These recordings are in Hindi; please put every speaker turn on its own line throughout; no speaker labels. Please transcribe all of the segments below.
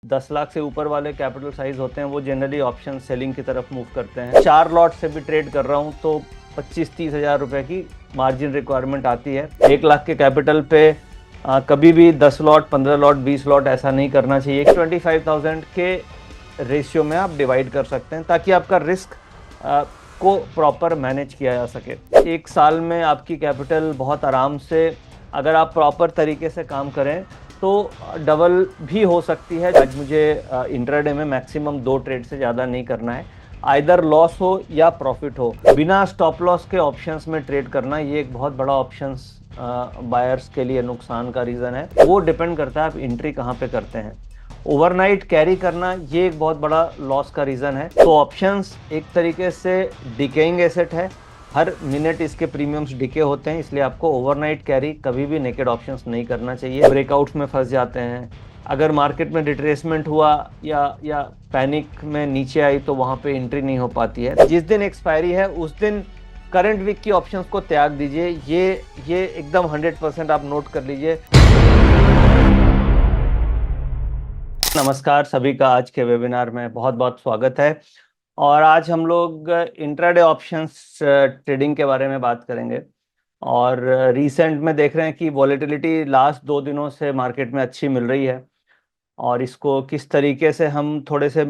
10 लाख से ऊपर वाले कैपिटल साइज होते हैं वो जनरली ऑप्शन सेलिंग की तरफ मूव करते हैं। 4 लॉट से भी ट्रेड कर रहा हूँ तो 25-30 हज़ार रुपए की मार्जिन रिक्वायरमेंट आती है। 1 लाख के कैपिटल पे कभी भी 10 लॉट, 15 लॉट, 20 लॉट ऐसा नहीं करना चाहिए। 25,000 के रेशियो में आप डिवाइड कर सकते हैं ताकि आपका रिस्क को प्रॉपर मैनेज किया जा सके। एक साल में आपकी कैपिटल बहुत आराम से, अगर आप प्रॉपर तरीके से काम करें तो डबल भी हो सकती है। आज मुझे इंट्राडे में मैक्सिमम 2 ट्रेड से ज़्यादा नहीं करना है, आइदर लॉस हो या प्रॉफिट हो। बिना स्टॉप लॉस के ऑप्शंस में ट्रेड करना ये एक बहुत बड़ा ऑप्शंस बायर्स के लिए नुकसान का रीज़न है। वो डिपेंड करता है आप एंट्री कहाँ पे करते हैं। ओवरनाइट कैरी करना ये एक बहुत बड़ा लॉस का रीज़न है। तो ऑप्शंस एक तरीके से डिकेइंग एसेट है, हर मिनट इसके प्रीमियम्स डिके होते हैं, इसलिए आपको ओवरनाइट कैरी कभी भी नेकेड ऑप्शंस नहीं करना चाहिए। ब्रेकआउट्स में फंस जाते हैं, अगर मार्केट में डिट्रेसमेंट हुआ या पैनिक में नीचे आई तो वहाँ पे एंट्री नहीं हो पाती है। जिस दिन एक्सपायरी है उस दिन करंट वीक की ऑप्शंस को त्याग दीजिए। ये एकदम 100% आप नोट कर लीजिए। नमस्कार सभी का, आज के वेबिनार में बहुत बहुत स्वागत है। और आज हम लोग इंट्राडे ऑप्शंस ट्रेडिंग के बारे में बात करेंगे। और रिसेंट में देख रहे हैं कि वॉलेटिलिटी लास्ट 2 दिनों से मार्केट में अच्छी मिल रही है और इसको किस तरीके से हम थोड़े से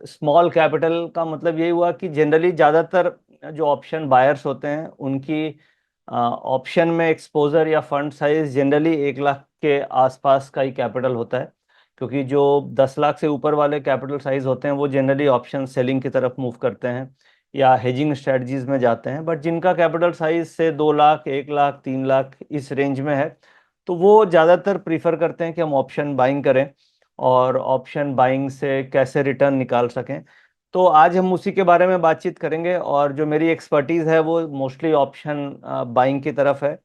स्मॉल कैपिटल का मतलब यही हुआ कि जनरली ज़्यादातर जो ऑप्शन बायर्स होते हैं उनकी ऑप्शन में एक्सपोजर या फंड साइज जनरली 1 लाख के आसपास का ही कैपिटल होता है, क्योंकि जो 10 लाख से ऊपर वाले कैपिटल साइज होते हैं वो जनरली ऑप्शन सेलिंग की तरफ मूव करते हैं या हेजिंग स्ट्रेटजीज में जाते हैं। बट जिनका कैपिटल साइज से 2 लाख, 1 लाख, 3 लाख इस रेंज में है तो वो ज़्यादातर प्रीफर करते हैं कि हम ऑप्शन बाइंग करें और ऑप्शन बाइंग से कैसे रिटर्न निकाल सकें। तो आज हम उसी के बारे में बातचीत करेंगे और जो मेरी एक्सपर्टीज़ है वो मोस्टली ऑप्शन बाइंग की तरफ है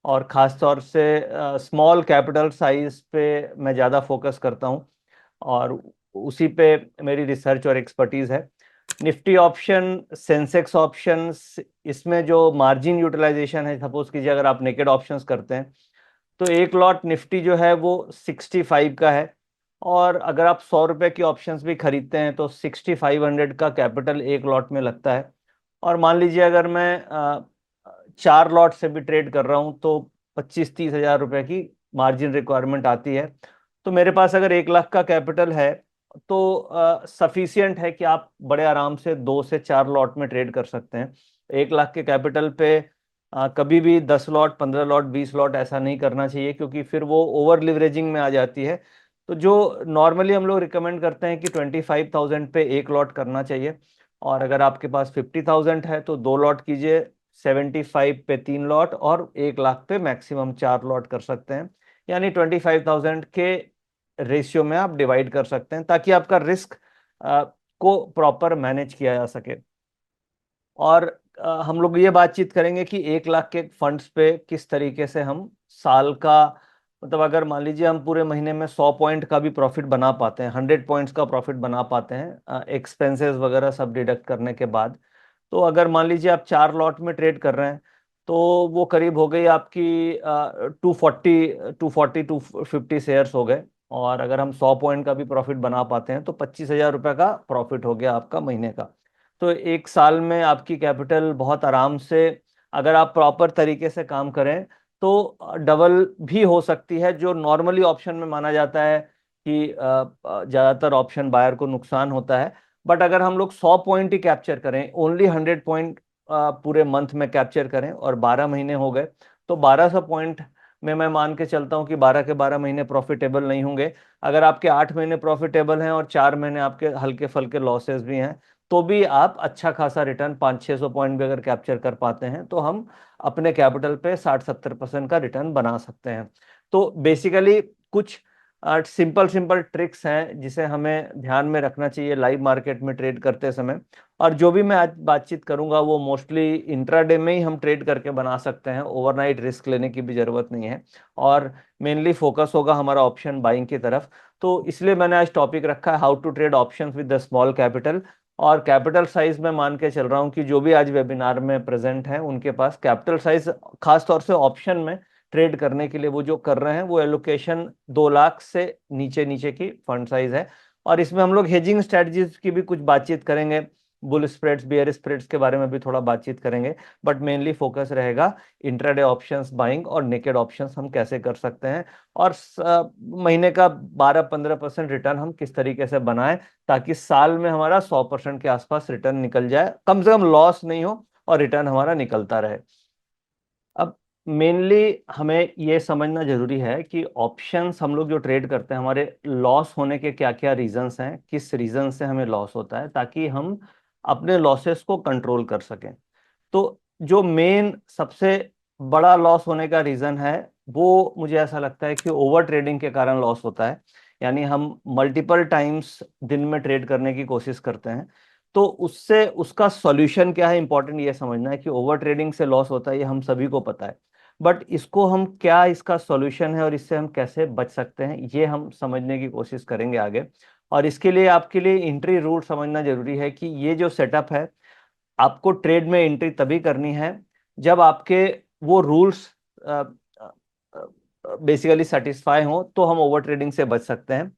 और ख़ास तौर से स्मॉल कैपिटल साइज पे मैं ज़्यादा फोकस करता हूँ और उसी पे मेरी रिसर्च और एक्सपर्टीज़ है। निफ्टी ऑप्शन, सेंसेक्स ऑप्शंस, इसमें जो मार्जिन यूटिलाइजेशन है, सपोज कीजिए अगर आप नेकेड ऑप्शंस करते हैं तो 1 लॉट निफ्टी जो है वो 65 का है और अगर आप 100 रुपए की ऑप्शंस भी खरीदते हैं तो 6500 का कैपिटल 1 लॉट में लगता है। और मान लीजिए अगर मैं 4 लॉट से भी ट्रेड कर रहा हूँ तो 25-30 हज़ार रुपए की मार्जिन रिक्वायरमेंट आती है। तो मेरे पास अगर 1 लाख का कैपिटल है तो सफिशियंट है कि आप बड़े आराम से 2 से 4 लॉट में ट्रेड कर सकते हैं। 1 लाख के कैपिटल पे कभी भी 10 लॉट, 15 लॉट, 20 लॉट ऐसा नहीं करना चाहिए, क्योंकि फिर वो ओवर लिवरेजिंग में आ जाती है। तो जो नॉर्मली हम लोग रिकमेंड करते हैं कि 25,000 पे 1 लॉट करना चाहिए और अगर आपके पास 50,000 है तो 2 लॉट कीजिए, 75 पे 3 लॉट और 1 लाख पे मैक्सिमम 4 लॉट कर सकते हैं। यानी 25,000 के रेशियो में आप डिवाइड कर सकते हैं ताकि आपका रिस्क को प्रॉपर मैनेज किया जा सके। और हम लोग ये बातचीत करेंगे कि 1 लाख के फंड्स पे किस तरीके से हम साल का, मतलब अगर मान लीजिए हम पूरे महीने में 100 पॉइंट का भी प्रॉफिट बना पाते हैं, 100 पॉइंट्स का प्रॉफिट बना पाते हैं एक्सपेंसेस वगैरह सब डिडक्ट करने के बाद, तो अगर मान लीजिए आप 4 लॉट में ट्रेड कर रहे हैं तो वो करीब हो गई आपकी 240 शेयर्स हो गए। और अगर हम 100 पॉइंट का भी प्रॉफिट बना पाते हैं तो 25,000 रुपये का प्रॉफिट हो गया आपका महीने का। तो एक साल में आपकी कैपिटल बहुत आराम से, अगर आप प्रॉपर तरीके से काम करें तो डबल भी हो सकती है। जो नॉर्मली ऑप्शन में माना जाता है कि ज़्यादातर ऑप्शन बायर को नुकसान होता है, बट अगर हम लोग 100 पॉइंट ही कैप्चर करें, ओनली 100 पॉइंट पूरे मंथ में कैप्चर करें और 12 महीने हो गए तो 1200 पॉइंट में मैं मान के चलता हूं कि 12 के 12 महीने प्रॉफिटेबल नहीं होंगे। अगर आपके 8 महीने प्रॉफिटेबल हैं और 4 महीने आपके हल्के फल्के लॉसेस भी हैं तो भी आप अच्छा खासा रिटर्न 500-600 पॉइंट भी अगर कैप्चर कर पाते हैं तो हम अपने कैपिटल पे 60-70% का रिटर्न बना सकते हैं। तो बेसिकली कुछ सिंपल सिंपल ट्रिक्स हैं जिसे हमें ध्यान में रखना चाहिए लाइव मार्केट में ट्रेड करते समय। और जो भी मैं आज बातचीत करूंगा वो मोस्टली इंट्राडे में ही हम ट्रेड करके बना सकते हैं, ओवरनाइट रिस्क लेने की भी जरूरत नहीं है और मेनली फोकस होगा हमारा ऑप्शन बाइंग की तरफ। तो इसलिए मैंने आज टॉपिक रखा है how to trade options with the small capital. और कैपिटल साइज में मान के चल रहा हूँ कि जो भी आज वेबिनार में प्रेजेंट हैं उनके पास कैपिटल साइज खास तौर से ऑप्शन में ट्रेड करने के लिए वो जो कर रहे हैं वो एलोकेशन 2 लाख से नीचे नीचे की फंड साइज है। और इसमें हम लोग हेजिंग स्ट्रेटजीज की भी कुछ बातचीत करेंगे, बुल स्प्रेड्स बियर स्प्रेड्स के बारे में भी थोड़ा बातचीत करेंगे, बट मेनली फोकस रहेगा इंट्राडे ऑप्शंस बाइंग और नेकेड ऑप्शंस हम कैसे कर सकते हैं, और महीने का 12-15% रिटर्न हम किस तरीके से बनाएं ताकि साल में हमारा 100% के आसपास रिटर्न निकल जाए, कम से कम लॉस नहीं हो और रिटर्न हमारा निकलता रहे। अब मेनली हमें ये समझना जरूरी है कि ऑप्शंस हम लोग जो ट्रेड करते हैं हमारे लॉस होने के क्या क्या रीजंस हैं, किस रीजन से हमें लॉस होता है, ताकि हम अपने लॉसेस को कंट्रोल कर सकें। तो जो मेन सबसे बड़ा लॉस होने का रीजन है वो मुझे ऐसा लगता है कि ओवर ट्रेडिंग के कारण लॉस होता है। यानी हम मल्टीपल टाइम्स दिन में ट्रेड करने की कोशिश करते हैं। तो उससे उसका सॉल्यूशन क्या है, इंपॉर्टेंट ये समझना है कि ओवर ट्रेडिंग से लॉस होता है ये हम सभी को पता है, बट इसको हम क्या इसका सॉल्यूशन है और इससे हम कैसे बच सकते हैं ये हम समझने की कोशिश करेंगे आगे। और इसके लिए आपके लिए एंट्री रूल समझना जरूरी है कि ये जो सेटअप है, आपको ट्रेड में एंट्री तभी करनी है जब आपके वो रूल्स बेसिकली सेटिस्फाई हो, तो हम ओवर ट्रेडिंग से बच सकते हैं।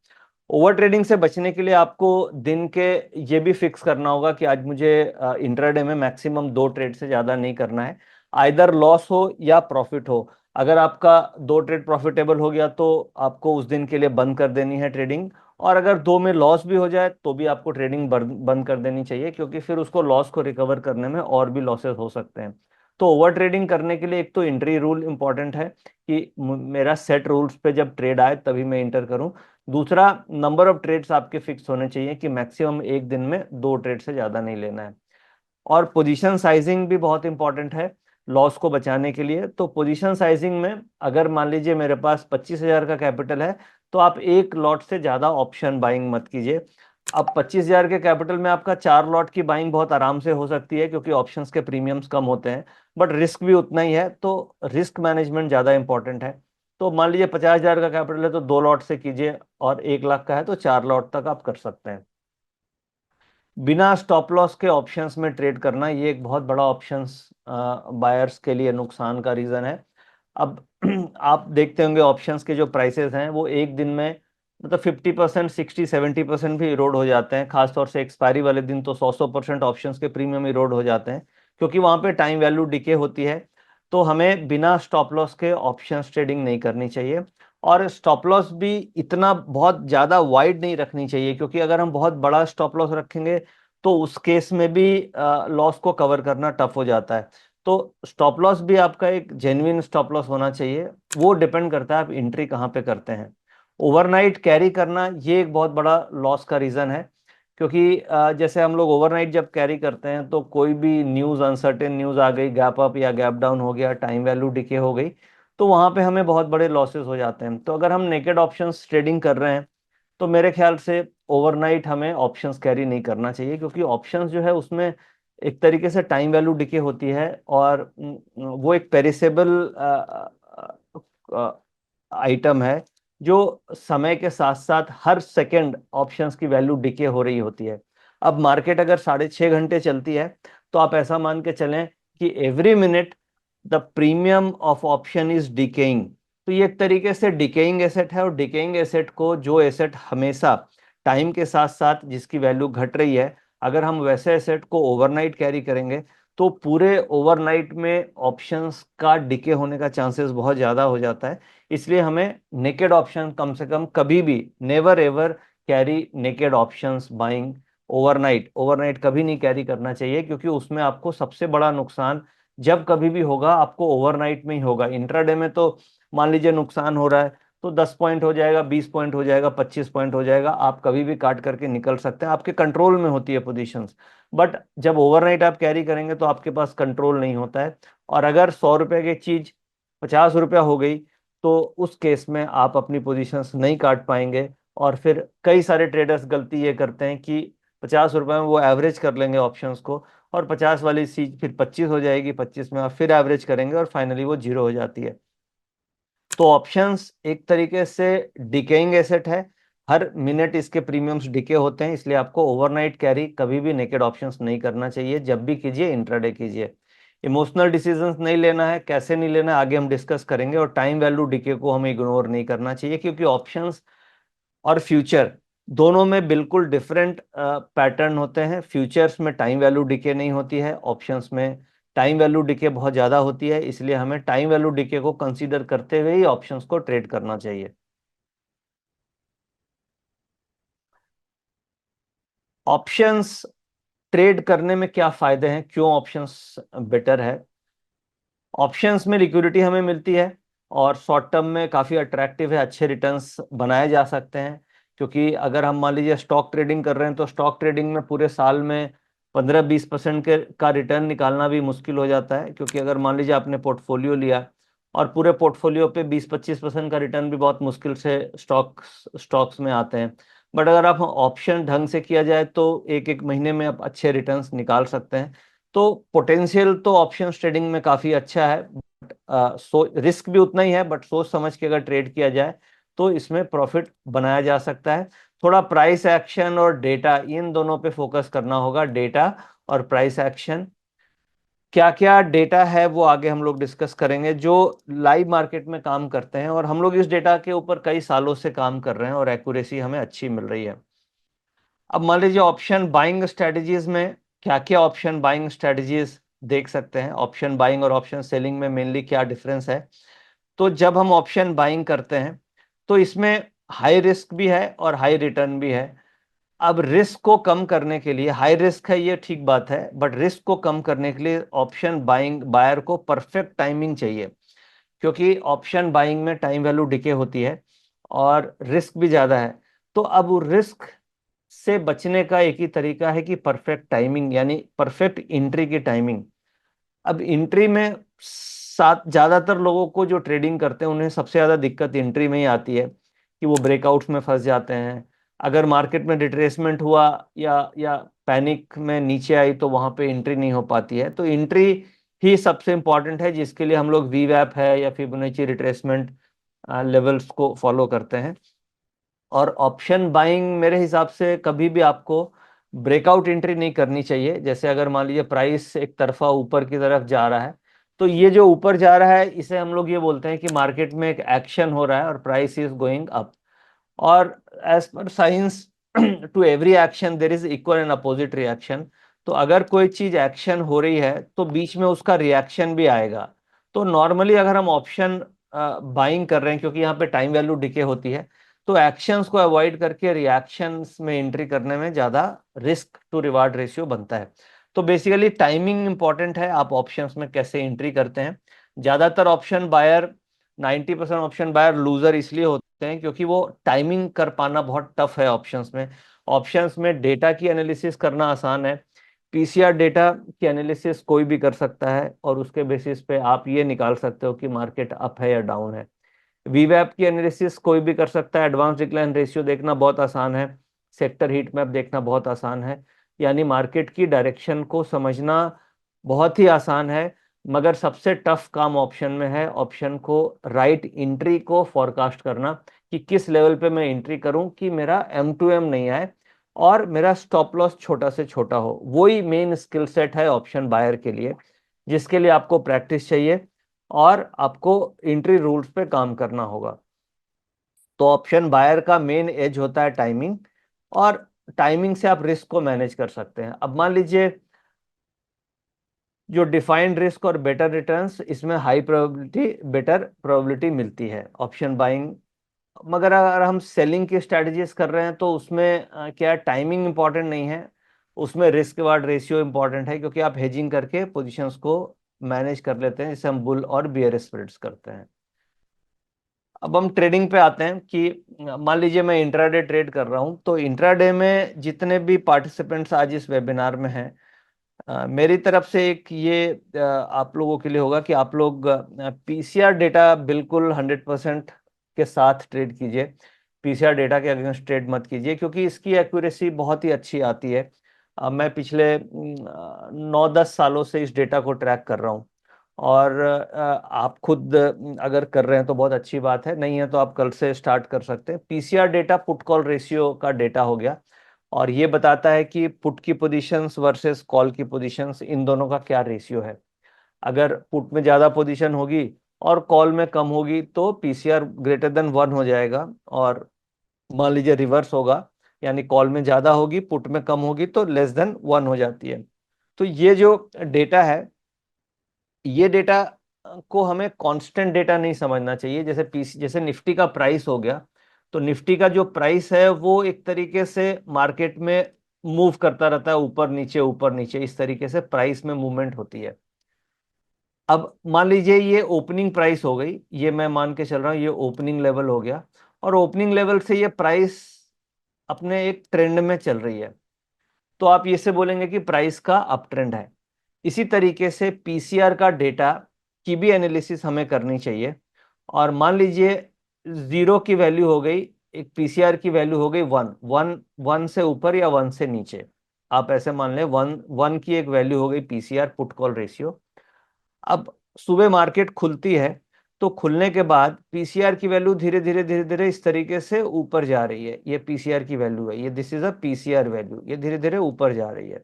ओवर ट्रेडिंग से बचने के लिए आपको दिन के ये भी फिक्स करना होगा कि आज मुझे इंट्राडे में मैक्सिमम 2 ट्रेड से ज्यादा नहीं करना है, आइदर लॉस हो या प्रॉफिट हो। अगर आपका 2 ट्रेड प्रॉफिटेबल हो गया तो आपको उस दिन के लिए बंद कर देनी है ट्रेडिंग, और अगर 2 में लॉस भी हो जाए तो भी आपको ट्रेडिंग बंद कर देनी चाहिए, क्योंकि फिर उसको लॉस को रिकवर करने में और भी लॉसेस हो सकते हैं। तो ओवर ट्रेडिंग करने के लिए एक तो एंट्री रूल इंपॉर्टेंट है कि मेरा सेट रूल्स पे जब ट्रेड आए तभी मैं इंटर करूं। दूसरा, नंबर ऑफ ट्रेड्स आपके फिक्स होने चाहिए कि मैक्सिमम एक दिन में 2 ट्रेड से ज्यादा नहीं लेना है। और पोजीशन साइजिंग भी बहुत इंपॉर्टेंट है लॉस को बचाने के लिए। तो पोजीशन साइजिंग में अगर मान लीजिए मेरे पास 25,000 का कैपिटल है तो आप एक लॉट से ज्यादा ऑप्शन बाइंग मत कीजिए। अब 25,000 के कैपिटल में आपका 4 लॉट की बाइंग बहुत आराम से हो सकती है क्योंकि ऑप्शंस के प्रीमियम्स कम होते हैं, बट रिस्क भी उतना ही है, तो रिस्क मैनेजमेंट ज्यादा इंपॉर्टेंट है। तो मान लीजिए 50,000 का कैपिटल है तो 2 लॉट से कीजिए, और 1 लाख का है तो 4 लॉट तक आप कर सकते हैं। बिना स्टॉप लॉस के ऑप्शंस में ट्रेड करना ये एक बहुत बड़ा ऑप्शंस बायर्स के लिए नुकसान का रीजन है। अब आप देखते होंगे ऑप्शंस के जो प्राइसेस हैं वो एक दिन में मतलब 50%, 60-70% भी इरोड हो जाते हैं। खासतौर से एक्सपायरी वाले दिन तो 100-100% ऑप्शंस के प्रीमियम इरोड हो जाते हैं, क्योंकि वहां पे टाइम वैल्यू डिके होती है। तो हमें बिना स्टॉप लॉस के ऑप्शंस ट्रेडिंग नहीं करनी चाहिए। और स्टॉप लॉस भी इतना बहुत ज्यादा वाइड नहीं रखनी चाहिए, क्योंकि अगर हम बहुत बड़ा स्टॉप लॉस रखेंगे तो उस केस में भी लॉस को कवर करना टफ हो जाता है। तो स्टॉप लॉस भी आपका एक जेन्युइन स्टॉप लॉस होना चाहिए। वो डिपेंड करता है आप एंट्री कहाँ पे करते हैं। ओवरनाइट कैरी करना ये एक बहुत बड़ा लॉस का रीजन है, क्योंकि जैसे हम लोग ओवरनाइट जब कैरी करते हैं तो कोई भी न्यूज़, अनसर्टेन न्यूज़ आ गई, गैप अप या गैप डाउन हो गया, टाइम वैल्यू डिके हो गई, तो वहां पे हमें बहुत बड़े लॉसेस हो जाते हैं। तो अगर हम नेकेड ऑप्शंस ट्रेडिंग कर रहे हैं तो मेरे ख्याल से ओवरनाइट हमें ऑप्शंस कैरी नहीं करना चाहिए, क्योंकि ऑप्शंस जो है उसमें एक तरीके से टाइम वैल्यू डिके होती है, और वो एक पेरिसेबल आइटम है जो समय के साथ साथ हर सेकंड ऑप्शंस की वैल्यू डिके हो रही होती है। अब मार्केट अगर 6.5 घंटे चलती है तो आप ऐसा मान के चलें कि every minute the premium of option is decaying. तो ये एक तरीके से डिकेइंग एसेट है, और डिकेइंग एसेट को जो एसेट हमेशा टाइम के साथ साथ जिसकी वैल्यू घट रही है, अगर हम वैसे एसेट को ओवरनाइट कैरी करेंगे तो पूरे ओवरनाइट में ऑप्शंस का डिके होने का चांसेस बहुत ज़्यादा हो जाता है। इसलिए हमें नेकेड ऑप्शन कम से कम कभी भी, never ever carry naked options buying overnight. Overnight कभी नहीं कैरी करना चाहिए, क्योंकि उसमें आपको सबसे बड़ा नुकसान जब कभी भी होगा आपको ओवरनाइट में ही होगा। इंट्राडे में तो मान लीजिए नुकसान हो रहा है तो 10 पॉइंट हो जाएगा, 20 पॉइंट हो जाएगा, 25 पॉइंट हो जाएगा, आप कभी भी काट करके निकल सकते हैं, आपके कंट्रोल में होती है पोजीशंस। बट जब ओवरनाइट आप कैरी करेंगे तो आपके पास कंट्रोल नहीं होता है, और अगर 100 रुपए की चीज 50 रुपया हो गई तो उस केस में आप अपनी पोजीशंस नहीं काट पाएंगे। और फिर कई सारे ट्रेडर्स गलती ये करते हैं कि 50 रुपए में वो एवरेज कर लेंगे ऑप्शंस को, और 50 वाली चीज फिर 25 हो जाएगी, 25 में आप फिर एवरेज करेंगे और फाइनली वो जीरो हो जाती है। तो ऑप्शंस एक तरीके से डिकेइंग एसेट है, हर मिनट इसके प्रीमियम्स डिके होते हैं, इसलिए आपको ओवरनाइट कैरी कभी भी नेकेड ऑप्शंस नहीं करना चाहिए, जब भी कीजिए इंट्राडे कीजिए। इमोशनल डिसीजंस नहीं लेना है, कैसे नहीं लेना है आगे हम डिस्कस करेंगे। और टाइम वैल्यू डिके को हमें इग्नोर नहीं करना चाहिए, क्योंकि ऑप्शंस और फ्यूचर दोनों में बिल्कुल डिफरेंट पैटर्न होते हैं। फ्यूचर्स में टाइम वैल्यू डिके नहीं होती है, ऑप्शंस में टाइम वैल्यू डिके बहुत ज़्यादा होती है, इसलिए हमें टाइम वैल्यू डिके को कंसीडर करते हुए ही ऑप्शंस को ट्रेड करना चाहिए। ऑप्शंस ट्रेड करने में क्या फायदे हैं, क्यों ऑप्शंस बेटर है? ऑप्शंस में लिक्विडिटी हमें मिलती है और शॉर्ट टर्म में काफ़ी अट्रैक्टिव है, अच्छे रिटर्न्स बनाए जा सकते हैं। क्योंकि अगर हम मान लीजिए स्टॉक ट्रेडिंग कर रहे हैं तो स्टॉक ट्रेडिंग में पूरे साल में 15-20% के का रिटर्न निकालना भी मुश्किल हो जाता है। क्योंकि अगर मान लीजिए आपने पोर्टफोलियो लिया और पूरे पोर्टफोलियो पे 20-25% का रिटर्न भी बहुत मुश्किल से स्टॉक्स में आते हैं। बट अगर आप ऑप्शन ढंग से किया जाए तो एक एक महीने में आप अच्छे रिटर्न्स निकाल सकते हैं। तो पोटेंशियल तो ऑप्शन ट्रेडिंग में काफी अच्छा है, बट रिस्क भी उतना ही है, बट सोच समझ के अगर ट्रेड किया जाए तो इसमें प्रॉफिट बनाया जा सकता है। थोड़ा प्राइस एक्शन और डेटा, इन दोनों पे फोकस करना होगा। डेटा और प्राइस एक्शन, क्या क्या डेटा है वो आगे हम लोग डिस्कस करेंगे, जो लाइव मार्केट में काम करते हैं। और हम लोग इस डेटा के ऊपर कई सालों से काम कर रहे हैं और एक्यूरेसी हमें अच्छी मिल रही है। अब मान लीजिए ऑप्शन बाइंग स्ट्रेटजीज में क्या क्या ऑप्शन बाइंग स्ट्रेटजीज देख सकते हैं, ऑप्शन बाइंग और ऑप्शन सेलिंग में मेनली क्या डिफरेंस है। तो जब हम ऑप्शन बाइंग करते हैं तो इसमें हाई रिस्क भी है और हाई रिटर्न भी है। अब रिस्क को कम करने के लिए, हाई रिस्क है ये ठीक बात है, बट रिस्क को कम करने के लिए ऑप्शन बाइंग बायर को परफेक्ट टाइमिंग चाहिए। क्योंकि ऑप्शन बाइंग में टाइम वैल्यू डिके होती है और रिस्क भी ज्यादा है। तो अब रिस्क से बचने का एक ही तरीका है कि परफेक्ट टाइमिंग, यानी परफेक्ट एंट्री की टाइमिंग। अब एंट्री में सात ज्यादातर लोगों को जो ट्रेडिंग करते हैं उन्हें सबसे ज्यादा दिक्कत एंट्री में ही आती है कि वो ब्रेकआउट्स में फंस जाते हैं। अगर मार्केट में रिट्रेसमेंट हुआ या पैनिक में नीचे आई तो वहां पे एंट्री नहीं हो पाती है। तो एंट्री ही सबसे इंपॉर्टेंट है, जिसके लिए हम लोग वीवैप है या फिबोनाची रिट्रेसमेंट लेवल्स को फॉलो करते हैं। और ऑप्शन बाइंग मेरे हिसाब से कभी भी आपको ब्रेकआउट एंट्री नहीं करनी चाहिए। जैसे अगर मान लीजिए प्राइस एक तरफा ऊपर की तरफ जा रहा है, तो ये जो ऊपर जा रहा है इसे हम लोग ये बोलते हैं कि मार्केट में एक एक्शन हो रहा है और प्राइस इज गोइंग अप। और as per science to every action there is equal and opposite reaction. तो अगर कोई चीज एक्शन हो रही है तो बीच में उसका रिएक्शन भी आएगा। तो नॉर्मली अगर हम ऑप्शन बाइंग कर रहे हैं, क्योंकि यहाँ पे टाइम वैल्यू डिके होती है, तो एक्शंस को अवॉइड करके रिएक्शंस में एंट्री करने में ज्यादा रिस्क टू रिवार्ड रेशियो बनता है। तो बेसिकली टाइमिंग इंपॉर्टेंट है, आप ऑप्शंस में कैसे एंट्री करते हैं। ज्यादातर option buyer, 90% option buyer loser इसलिए होते हैं क्योंकि वो टाइमिंग कर पाना बहुत टफ है ऑप्शंस में। ऑप्शंस में डेटा की एनालिसिस करना आसान है। पीसीआर डेटा की एनालिसिस कोई भी कर सकता है और उसके बेसिस पे आप ये निकाल सकते हो कि मार्केट अप है या डाउन है। वीवैप की एनालिसिस कोई भी कर सकता है। एडवांस डिक्लाइन रेशियो देखना बहुत आसान है। सेक्टर हीट मैप देखना बहुत आसान है। यानी मार्केट की डायरेक्शन को समझना बहुत ही आसान है। मगर सबसे टफ काम ऑप्शन में है, ऑप्शन को राइट एंट्री को फॉरकास्ट करना, कि किस लेवल पे मैं एंट्री करूं कि मेरा एम टू एम नहीं आए और मेरा स्टॉप लॉस छोटा से छोटा हो। वही मेन स्किल सेट है ऑप्शन बायर के लिए, जिसके लिए आपको प्रैक्टिस चाहिए और आपको एंट्री रूल्स पे काम करना होगा। तो ऑप्शन बायर का मेन एज होता है टाइमिंग, और टाइमिंग से आप रिस्क को मैनेज कर सकते हैं। अब मान लीजिए जो डिफाइंड रिस्क और बेटर रिटर्न्स, इसमें हाई प्रोबेबिलिटी बेटर प्रोबेबिलिटी मिलती है ऑप्शन बाइंग। मगर अगर हम सेलिंग की स्ट्रेटजीज कर रहे हैं तो उसमें क्या टाइमिंग इंपॉर्टेंट नहीं है, उसमें रिस्क रिवार्ड रेशियो इंपॉर्टेंट है, क्योंकि आप हेजिंग करके पोजीशंस को मैनेज कर लेते हैं, जिसे हम बुल और बियर स्प्रेड्स करते हैं। अब हम ट्रेडिंग पे आते हैं कि मान लीजिए मैं इंट्राडे ट्रेड कर रहा हूं, तो इंट्राडे में जितने भी पार्टिसिपेंट्स आज इस वेबिनार में हैं, मेरी तरफ से एक ये आप लोगों के लिए होगा कि आप लोग पीसीआर डेटा बिल्कुल 100% के साथ ट्रेड कीजिए। पीसीआर डेटा के अगेंस्ट ट्रेड मत कीजिए, क्योंकि इसकी एक्यूरेसी बहुत ही अच्छी आती है। मैं पिछले 9-10 सालों से इस डेटा को ट्रैक कर रहा हूँ। और आप खुद अगर कर रहे हैं तो बहुत अच्छी बात है, नहीं है तो आप कल से स्टार्ट कर सकते हैं। PCR data put call ratio का डेटा हो गया, और ये बताता है कि पुट की पोजीशंस वर्सेस कॉल की पोजीशंस, इन दोनों का क्या रेशियो है। अगर पुट में ज्यादा पोजीशन होगी और कॉल में कम होगी तो पीसीआर ग्रेटर देन 1 हो जाएगा। और मान लीजिए रिवर्स होगा, यानी कॉल में ज्यादा होगी पुट में कम होगी तो लेस देन 1 हो जाती है। तो ये जो डेटा है, ये डेटा को हमें कांस्टेंट डेटा नहीं समझना चाहिए। जैसे निफ्टी का प्राइस हो गया, तो निफ्टी का जो प्राइस है वो एक तरीके से मार्केट में मूव करता रहता है, ऊपर नीचे इस तरीके से प्राइस में मूवमेंट होती है। अब मान लीजिए ये ओपनिंग प्राइस हो गई, ये मैं मान के चल रहा हूँ ये ओपनिंग लेवल हो गया, और ओपनिंग लेवल से ये प्राइस अपने एक ट्रेंड में चल रही है, तो आप ये से बोलेंगे कि प्राइस का अप ट्रेंड है। इसी तरीके से पीसीआर का डेटा की भी एनालिसिस हमें करनी चाहिए। और मान लीजिए जीरो की वैल्यू हो गई, एक पीसीआर की वैल्यू हो गई 1, 1 से ऊपर या 1 से नीचे, आप ऐसे मान लें 1 की एक वैल्यू हो गई पीसीआर पुट कॉल रेशियो। अब सुबह मार्केट खुलती है, तो खुलने के बाद पीसीआर की वैल्यू धीरे धीरे इस तरीके से ऊपर जा रही है। ये पीसीआर की वैल्यू है, ये this is a PCR value, ये धीरे धीरे ऊपर जा रही है।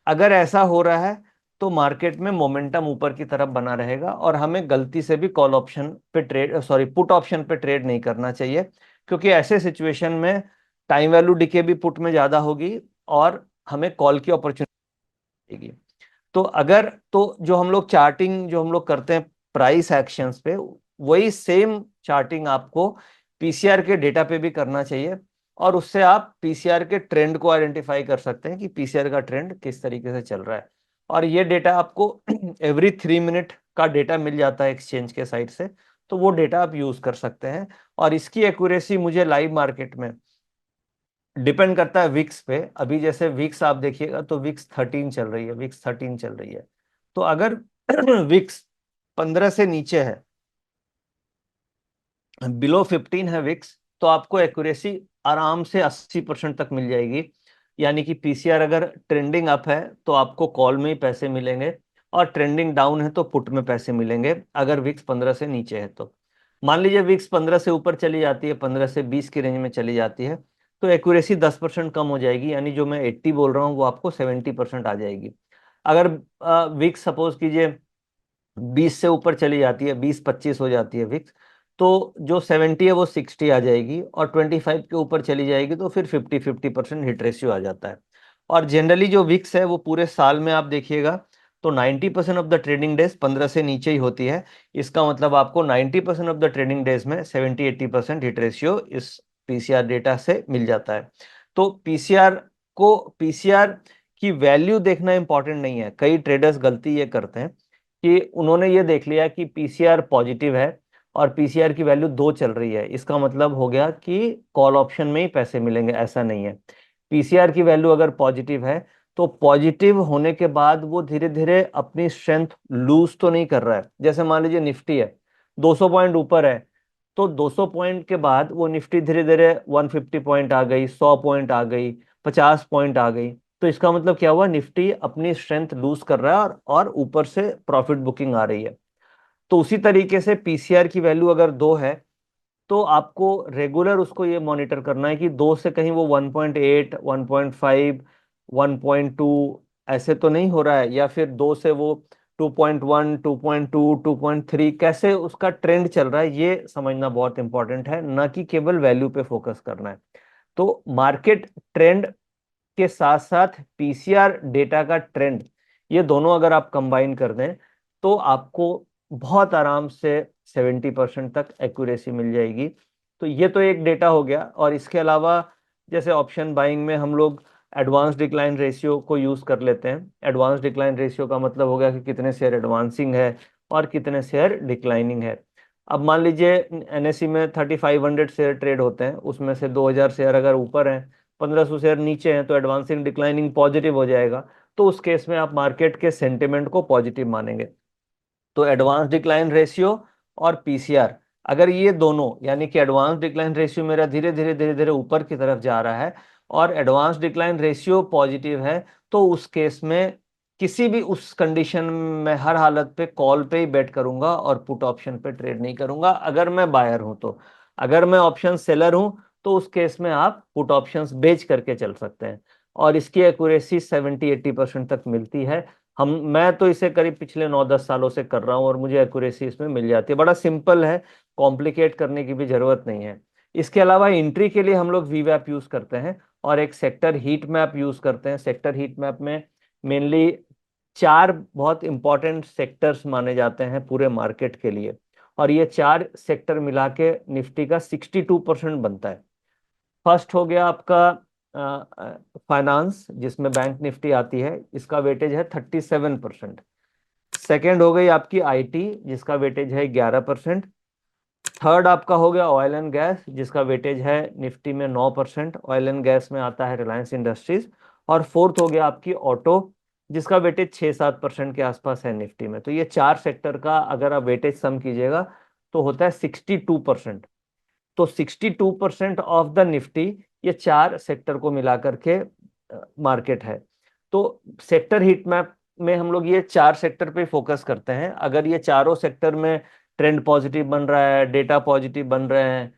अगर ऐसा हो रहा है तो मार्केट में मोमेंटम ऊपर की तरफ बना रहेगा, और हमें गलती से भी कॉल ऑप्शन पे ट्रेड, सॉरी पुट ऑप्शन पे ट्रेड नहीं करना चाहिए, क्योंकि ऐसे सिचुएशन में टाइम वैल्यू डिके भी पुट में ज्यादा होगी और हमें कॉल की अपॉर्चुनिटी। तो अगर तो जो हम लोग चार्टिंग जो हम लोग करते हैं प्राइस एक्शंस पे, वही सेम चार्टिंग आपको पीसीआर के डेटा पे भी करना चाहिए, और उससे आप पीसीआर के ट्रेंड को आइडेंटिफाई कर सकते हैं कि पीसीआर का ट्रेंड किस तरीके से चल रहा है। और ये डेटा आपको एवरी 3 मिनट का डेटा मिल जाता है एक्सचेंज के साइड से, तो वो डेटा आप यूज कर सकते हैं। और इसकी एक्यूरेसी मुझे लाइव मार्केट में डिपेंड करता है विक्स पे। अभी जैसे विक्स आप देखिएगा तो विक्स 13 चल रही है, विक्स 13 चल रही है। तो अगर विक्स 15 से नीचे है, बिलो 15 है विक्स, तो आपको एक्यूरेसी आराम से 80% तक मिल जाएगी। यानी कि पीसीआर अगर ट्रेंडिंग अप है तो आपको कॉल में ही पैसे मिलेंगे, और ट्रेंडिंग डाउन है तो पुट में पैसे मिलेंगे, अगर विक्स 15 से नीचे है तो। मान लीजिए विक्स 15 से ऊपर चली जाती है, 15 से 20 की रेंज में चली जाती है, तो एक्यूरेसी 10% कम हो जाएगी, यानी जो मैं 80 बोल रहा हूँ वो आपको 70% आ जाएगी। अगर विक्स सपोज कीजिए 20 से ऊपर चली जाती है, 20-25 हो जाती है विक्स, तो जो 70 है वो 60 आ जाएगी, और 25 के ऊपर चली जाएगी तो फिर 50-50% हिट रेशियो आ जाता है। और जनरली जो विक्स है वो पूरे साल में आप देखिएगा तो 90% ऑफ द ट्रेडिंग डेज 15 से नीचे ही होती है। इसका मतलब आपको 90% ऑफ द ट्रेडिंग डेज में 70-80% हिट रेशियो इस पीसीआर डेटा से मिल जाता है। तो पीसीआर की वैल्यू देखना इंपॉर्टेंट नहीं है। कई ट्रेडर्स गलती ये करते हैं कि उन्होंने ये देख लिया कि पीसीआर पॉजिटिव है और पीसीआर की वैल्यू 2 चल रही है, इसका मतलब हो गया कि कॉल ऑप्शन में ही पैसे मिलेंगे। ऐसा नहीं है। पीसीआर की वैल्यू अगर पॉजिटिव है तो पॉजिटिव होने के बाद वो धीरे धीरे अपनी स्ट्रेंथ लूज तो नहीं कर रहा है। जैसे मान लीजिए निफ्टी है 200 पॉइंट ऊपर है, तो 200 पॉइंट के बाद वो निफ्टी धीरे धीरे 150 पॉइंट आ गई, 100 पॉइंट आ गई, 50 पॉइंट आ गई, तो इसका मतलब क्या हुआ, निफ्टी अपनी स्ट्रेंथ लूज कर रहा है और ऊपर से प्रॉफिट बुकिंग आ रही है। तो उसी तरीके से पीसीआर की वैल्यू अगर 2 है तो आपको रेगुलर उसको ये मॉनिटर करना है कि 2 से कहीं वो 1.8, 1.5, 1.2 ऐसे तो नहीं हो रहा है, या फिर 2 से वो 2.1, 2.2, 2.3 कैसे उसका ट्रेंड चल रहा है, ये समझना बहुत इंपॉर्टेंट है, ना कि केवल वैल्यू पे फोकस करना है। तो मार्केट ट्रेंड के साथ साथ पीसीआर डेटा का ट्रेंड, ये दोनों अगर आप कंबाइन कर दें तो आपको बहुत आराम से 70% तक एक्यूरेसी मिल जाएगी। तो ये तो एक डेटा हो गया। और इसके अलावा जैसे ऑप्शन बाइंग में हम लोग एडवांस डिक्लाइन रेशियो को यूज कर लेते हैं। एडवांस डिक्लाइन रेशियो का मतलब हो गया कि कितने शेयर एडवांसिंग है और कितने शेयर डिक्लाइनिंग है। अब मान लीजिए एनएससी में 3500 शेयर ट्रेड होते हैं, उसमें से 2000 शेयर अगर ऊपर हैं, 1500 शेयर नीचे हैं, तो एडवांसिंग डिक्लाइनिंग पॉजिटिव हो जाएगा। तो उस केस में आप मार्केट के सेंटिमेंट को पॉजिटिव मानेंगे। तो एडवांस डिक्लाइन रेशियो और पीसीआर, अगर ये दोनों, यानी कि एडवांस डिक्लाइन रेशियो मेरा धीरे धीरे ऊपर की तरफ जा रहा है और एडवांस डिक्लाइन रेशियो पॉजिटिव है, तो उस केस में किसी भी उस कंडीशन में हर हालत पे कॉल पे ही बेट करूंगा और पुट ऑप्शन पे ट्रेड नहीं करूंगा, अगर मैं बायर हूं तो। अगर मैं ऑप्शन सेलर हूं तो उस केस में आप पुट ऑप्शंस बेच करके चल सकते हैं, और इसकी एक्यूरेसी 70-80% तक मिलती है। मैं तो इसे करीब पिछले 9-10 सालों से कर रहा हूँ और मुझे एक्यूरेसी इसमें मिल जाती है। बड़ा सिंपल है, कॉम्प्लिकेट करने की भी जरूरत नहीं है। इसके अलावा एंट्री के लिए हम लोग वीवैप यूज करते हैं और एक सेक्टर हीट मैप यूज करते हैं। सेक्टर हीट मैप में मेनली चार बहुत इंपॉर्टेंट सेक्टर्स माने जाते हैं पूरे मार्केट के लिए, और ये चार सेक्टर मिला के निफ्टी का 62% बनता है। फर्स्ट हो गया आपका फाइनेंस, जिसमें बैंक निफ्टी आती है, इसका वेटेज है 37%। सेकेंड हो गई आपकी आईटी, जिसका वेटेज है 11%। थर्ड आपका हो गया ऑयल एंड गैस, जिसका वेटेज है निफ्टी में 9%। ऑयल एंड गैस में आता है रिलायंस इंडस्ट्रीज। और फोर्थ हो गया आपकी ऑटो, जिसका वेटेज 6-7% के आसपास है निफ्टी में। तो ये चार सेक्टर का अगर आप वेटेज सम कीजिएगा तो होता है 62%। तो 62% ऑफ द निफ्टी ये चार सेक्टर को मिलाकर के मार्केट है। तो सेक्टर हीट मैप में हम लोग ये चार सेक्टर पे फोकस करते हैं। अगर ये चारों सेक्टर में ट्रेंड पॉजिटिव बन रहा है, डेटा पॉजिटिव बन रहे हैं,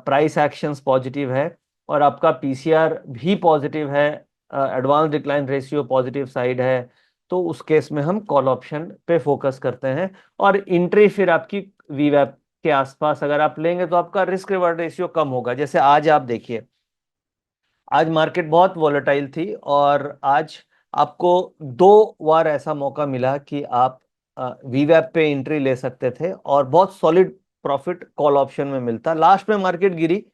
प्राइस एक्शंस पॉजिटिव है, और आपका पीसीआर भी पॉजिटिव है, advance decline ratio positive side है, तो उस केस में हम कॉल ऑप्शन पे फोकस करते हैं। और इंट्री फिर आपकी वीवैप के आसपास अगर आप लेंगे तो आपका रिस्क रिवार्ड रेशियो कम होगा। जैसे आज आप देखिए, आज मार्केट बहुत वॉलेटाइल थी और आज आपको दो बार ऐसा मौका मिला कि आप वीवैप पे एंट्री ले सकते थे और बहुत सॉलिड प्रॉफिट कॉल ऑप्शन में मिलता। लास्ट में मार्केट गिरी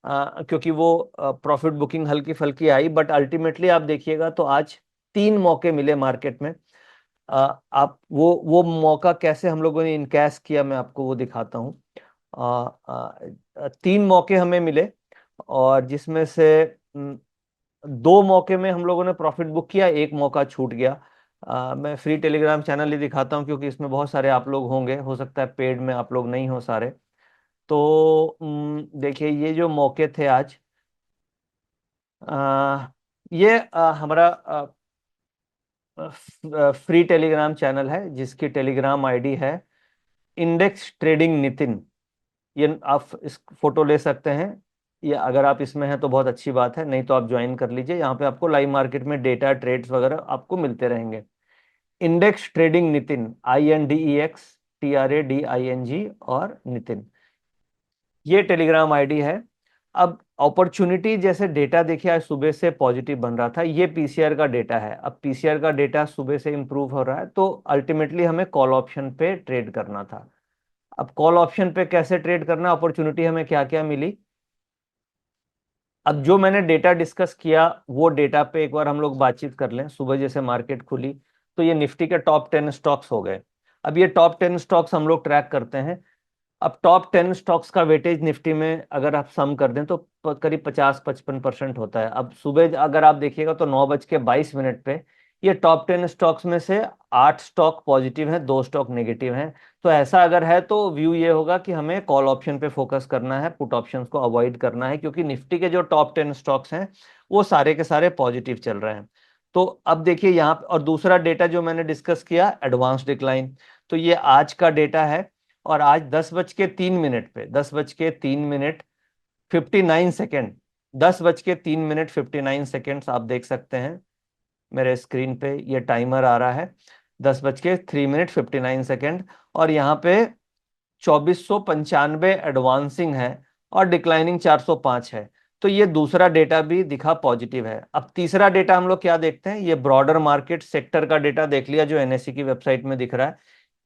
क्योंकि वो प्रॉफिट बुकिंग हल्की फल्की आई, बट अल्टीमेटली आप देखिएगा तो आज तीन मौके मिले मार्केट में। आप वो मौका कैसे हम लोगों ने इनकैश किया, मैं आपको वो दिखाता हूँ। तीन मौके हमें मिले और जिसमें से दो मौके में हम लोगों ने प्रॉफिट बुक किया, एक मौका छूट गया। मैं फ्री टेलीग्राम चैनल ही दिखाता हूँ क्योंकि इसमें बहुत सारे आप लोग होंगे, हो सकता है पेड में आप लोग नहीं हो सारे। तो देखिए ये जो मौके थे आज, ये हमारा फ्री टेलीग्राम चैनल है जिसकी टेलीग्राम आईडी है इंडेक्स ट्रेडिंग नितिन। ये आप इस फोटो ले सकते हैं, ये अगर आप इसमें हैं तो बहुत अच्छी बात है, नहीं तो आप ज्वाइन कर लीजिए। यहाँ पे आपको लाइव मार्केट में डेटा ट्रेड्स वगैरह आपको मिलते रहेंगे। Index trading Nitin, INDEX TRADING और नितिन, ये टेलीग्राम आईडी है। अब अपॉर्चुनिटी जैसे डेटा देखिए आज सुबह से पॉजिटिव बन रहा था, ये पीसीआर का डेटा है। अब पीसीआर का डेटा सुबह से इंप्रूव हो रहा है, तो अल्टीमेटली हमें कॉल ऑप्शन पे ट्रेड करना था। अब कॉल ऑप्शन पे कैसे ट्रेड करना, अपॉर्चुनिटी हमें क्या क्या मिली, अब जो मैंने डेटा डिस्कस किया वो डेटा पे एक बार हम लोग बातचीत कर लें। सुबह जैसे मार्केट खुली तो ये निफ्टी के टॉप 10 स्टॉक्स हो गए। अब ये टॉप 10 स्टॉक्स हम लोग ट्रैक करते हैं। अब टॉप 10 स्टॉक्स का वेटेज निफ्टी में अगर आप सम कर दें तो करीब 50-55% होता है। अब सुबह अगर आप देखिएगा तो 9:22 पे ये टॉप 10 स्टॉक्स में से 8 स्टॉक पॉजिटिव हैं, 2 स्टॉक नेगेटिव हैं। तो ऐसा अगर है तो व्यू ये होगा कि हमें कॉल ऑप्शन पे फोकस करना है, पुट ऑप्शंस को अवॉइड करना है, क्योंकि निफ्टी के जो टॉप 10 स्टॉक्स हैं वो सारे के सारे पॉजिटिव चल रहे हैं। तो अब देखिए यहाँ पे, और दूसरा डेटा जो मैंने डिस्कस किया एडवांस डिक्लाइन, तो ये आज का डेटा है। और आज 10:03 पे, 10:03 59 सेकेंड, 10:03 59 सेकेंड्स आप देख सकते हैं मेरे स्क्रीन पे, ये टाइमर आ रहा है 10:03 59 सेकेंड। और यहाँ पे 2495 एडवांसिंग है और डिक्लाइनिंग 405 है। तो ये दूसरा डेटा भी दिखा पॉजिटिव है। अब तीसरा डेटा हम लोग क्या देखते हैं, ये ब्रॉडर मार्केट सेक्टर का डेटा देख लिया जो एनएससी की वेबसाइट में दिख रहा है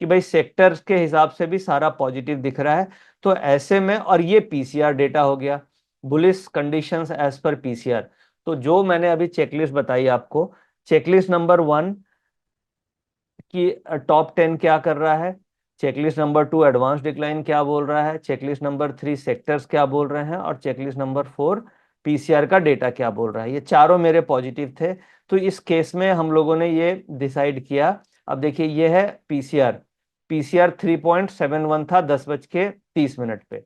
कि भाई सेक्टर के हिसाब से भी सारा पॉजिटिव दिख रहा है। तो ऐसे में, और ये पीसीआर डेटा हो गया, bullish conditions as per PCR. तो जो मैंने अभी चेकलिस्ट बताई आपको, चेकलिस्ट नंबर 1 कि टॉप 10 क्या कर रहा है, चेकलिस्ट नंबर 2 एडवांस डिक्लाइन क्या बोल रहा है, चेकलिस्ट नंबर 3 सेक्टर्स क्या बोल रहे हैं, और चेकलिस्ट नंबर 4 पीसीआर का डेटा क्या बोल रहा है। ये चारों मेरे पॉजिटिव थे। तो इस केस में हम लोगों ने ये डिसाइड किया। अब देखिए ये है पीसीआर, पीसीआर 3.71 था 10:30 पे।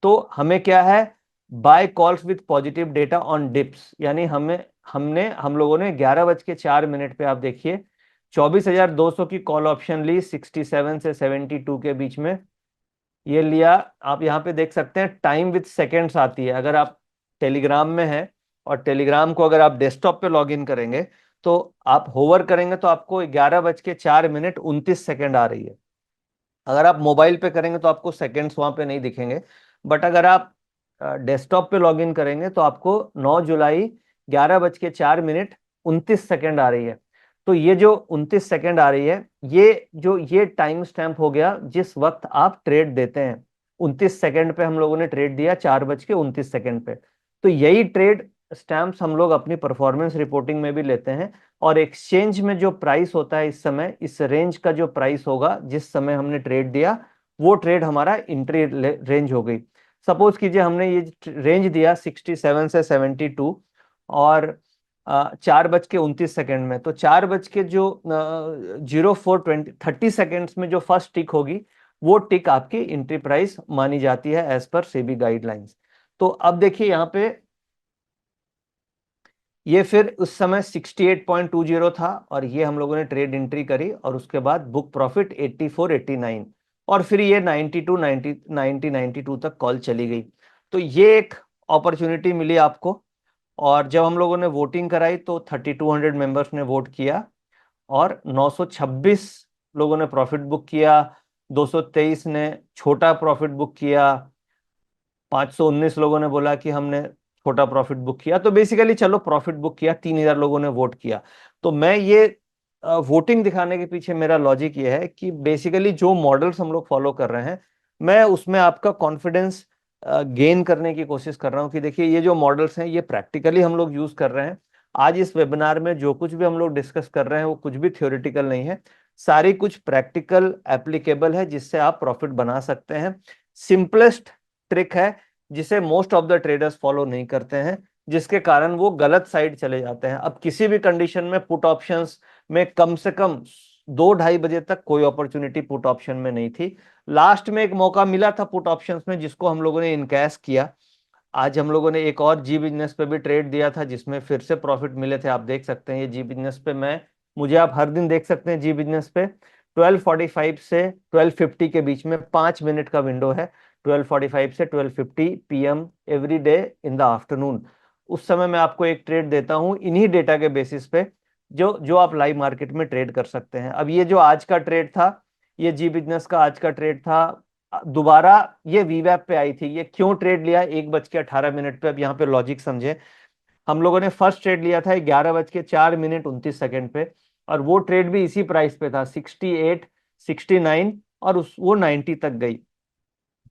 तो हमें क्या है, buy calls with positive data on dips, यानी हम लोगों ने 11:04 पे आप देखिए 24,200 की कॉल ऑप्शन ली 67 से 72 के बीच में, ये लिया। आप यहाँ पे देख सकते हैं टाइम विथ सेकेंड्स आती है। अगर आप टेलीग्राम में हैं और टेलीग्राम को अगर आप डेस्कटॉप पे लॉग इन करेंगे तो आप होवर करेंगे तो आपको 11:04 आ रही है। अगर आप मोबाइल पे करेंगे तो आपको सेकंड्स वहां पे नहीं दिखेंगे, बट अगर आप डेस्कटॉप पे लॉगिन करेंगे तो आपको 9 जुलाई 11:04 आ रही है। तो ये जो 29 सेकंड आ रही है, ये टाइम स्टैम्प हो गया जिस वक्त आप ट्रेड देते हैं। 29 सेकंड पे हम लोगों ने ट्रेड दिया, 4:29 पे। तो यही ट्रेड स्टैम्प्स हम लोग अपनी परफॉर्मेंस रिपोर्टिंग में भी लेते हैं। और एक्सचेंज में जो प्राइस होता है इस समय, इस रेंज का जो प्राइस होगा जिस समय हमने ट्रेड दिया, वो ट्रेड हमारा इंट्री रेंज हो गई। सपोज कीजिए हमने ये रेंज दिया 67 से 72, और 4:29 में, तो 4 बज के जो 04:30 में जो फर्स्ट टिक होगी, वो टिक आपकी इंट्री प्राइस मानी जाती है एज पर सेबी गाइडलाइंस। तो अब देखिए यहाँ पे ये फिर उस समय 68.20 था, और ये हम लोगों ने ट्रेड एंट्री करी, और उसके बाद बुक प्रॉफिट 84-89, और फिर ये 92 92 तक कॉल चली गई। तो ये एक अपॉर्चुनिटी मिली आपको। और जब हम लोगों ने वोटिंग कराई तो 3200 मेंबर्स ने वोट किया, और 926 लोगों ने प्रॉफिट बुक किया, 223 ने छोटा प्रॉफिट बुक किया, 519 लोगों ने बोला कि हमने छोटा प्रॉफिट बुक किया। तो बेसिकली चलो प्रॉफिट बुक किया, 3000 लोगों ने वोट किया। तो मैं ये वोटिंग दिखाने के पीछे मेरा लॉजिक ये है कि बेसिकली जो मॉडल्स हम लोग फॉलो कर रहे हैं, मैं उसमें आपका कॉन्फिडेंस गेन करने की कोशिश कर रहा हूँ कि देखिए ये जो मॉडल्स हैं ये प्रैक्टिकली हम लोग यूज कर रहे हैं। आज इस वेबिनार में जो कुछ भी हम लोग डिस्कस कर रहे हैं वो कुछ भी थ्योरेटिकल नहीं है, सारी कुछ प्रैक्टिकल एप्लीकेबल है जिससे आप प्रॉफिट बना सकते हैं। सिंपलेस्ट ट्रिक है जिसे most of the traders follow नहीं करते हैं, जिसके कारण वो गलत साइड चले जाते हैं। अब किसी भी कंडीशन में पुट ऑप्शंस में कम से कम 2-2:30 बजे तक कोई अपॉर्चुनिटी पुट ऑप्शन में नहीं थी। लास्ट में एक मौका मिला था पुट ऑप्शंस में, जिसको हम लोगों ने इनकैश किया। आज हम लोगों ने एक और जी बिजनेस पे भी ट्रेड दिया था जिसमें फिर से प्रॉफिट मिले थे। आप देख सकते हैं ये जी बिजनेस पे मुझे आप हर दिन देख सकते हैं जी बिजनेस पे 12:45 से 12:50 के बीच में 5 मिनट का विंडो है। 12:45 से 12:50 PM every day in the afternoon, उस समय मैं आपको एक ट्रेड देता हूं इन्हीं डेटा के बेसिस पे, जो जो आप लाइव मार्केट में ट्रेड कर सकते हैं। अब ये जो आज का ट्रेड था, ये जी बिजनेस का आज का ट्रेड था, दोबारा ये वीवैप पे आई थी। ये क्यों ट्रेड लिया 1:18 पे? अब यहाँ पे लॉजिक समझे। हम लोगों ने फर्स्ट ट्रेड लिया था 11:04 पे, और वो ट्रेड भी इसी प्राइस पे था 68-69, और वो 90 तक गई।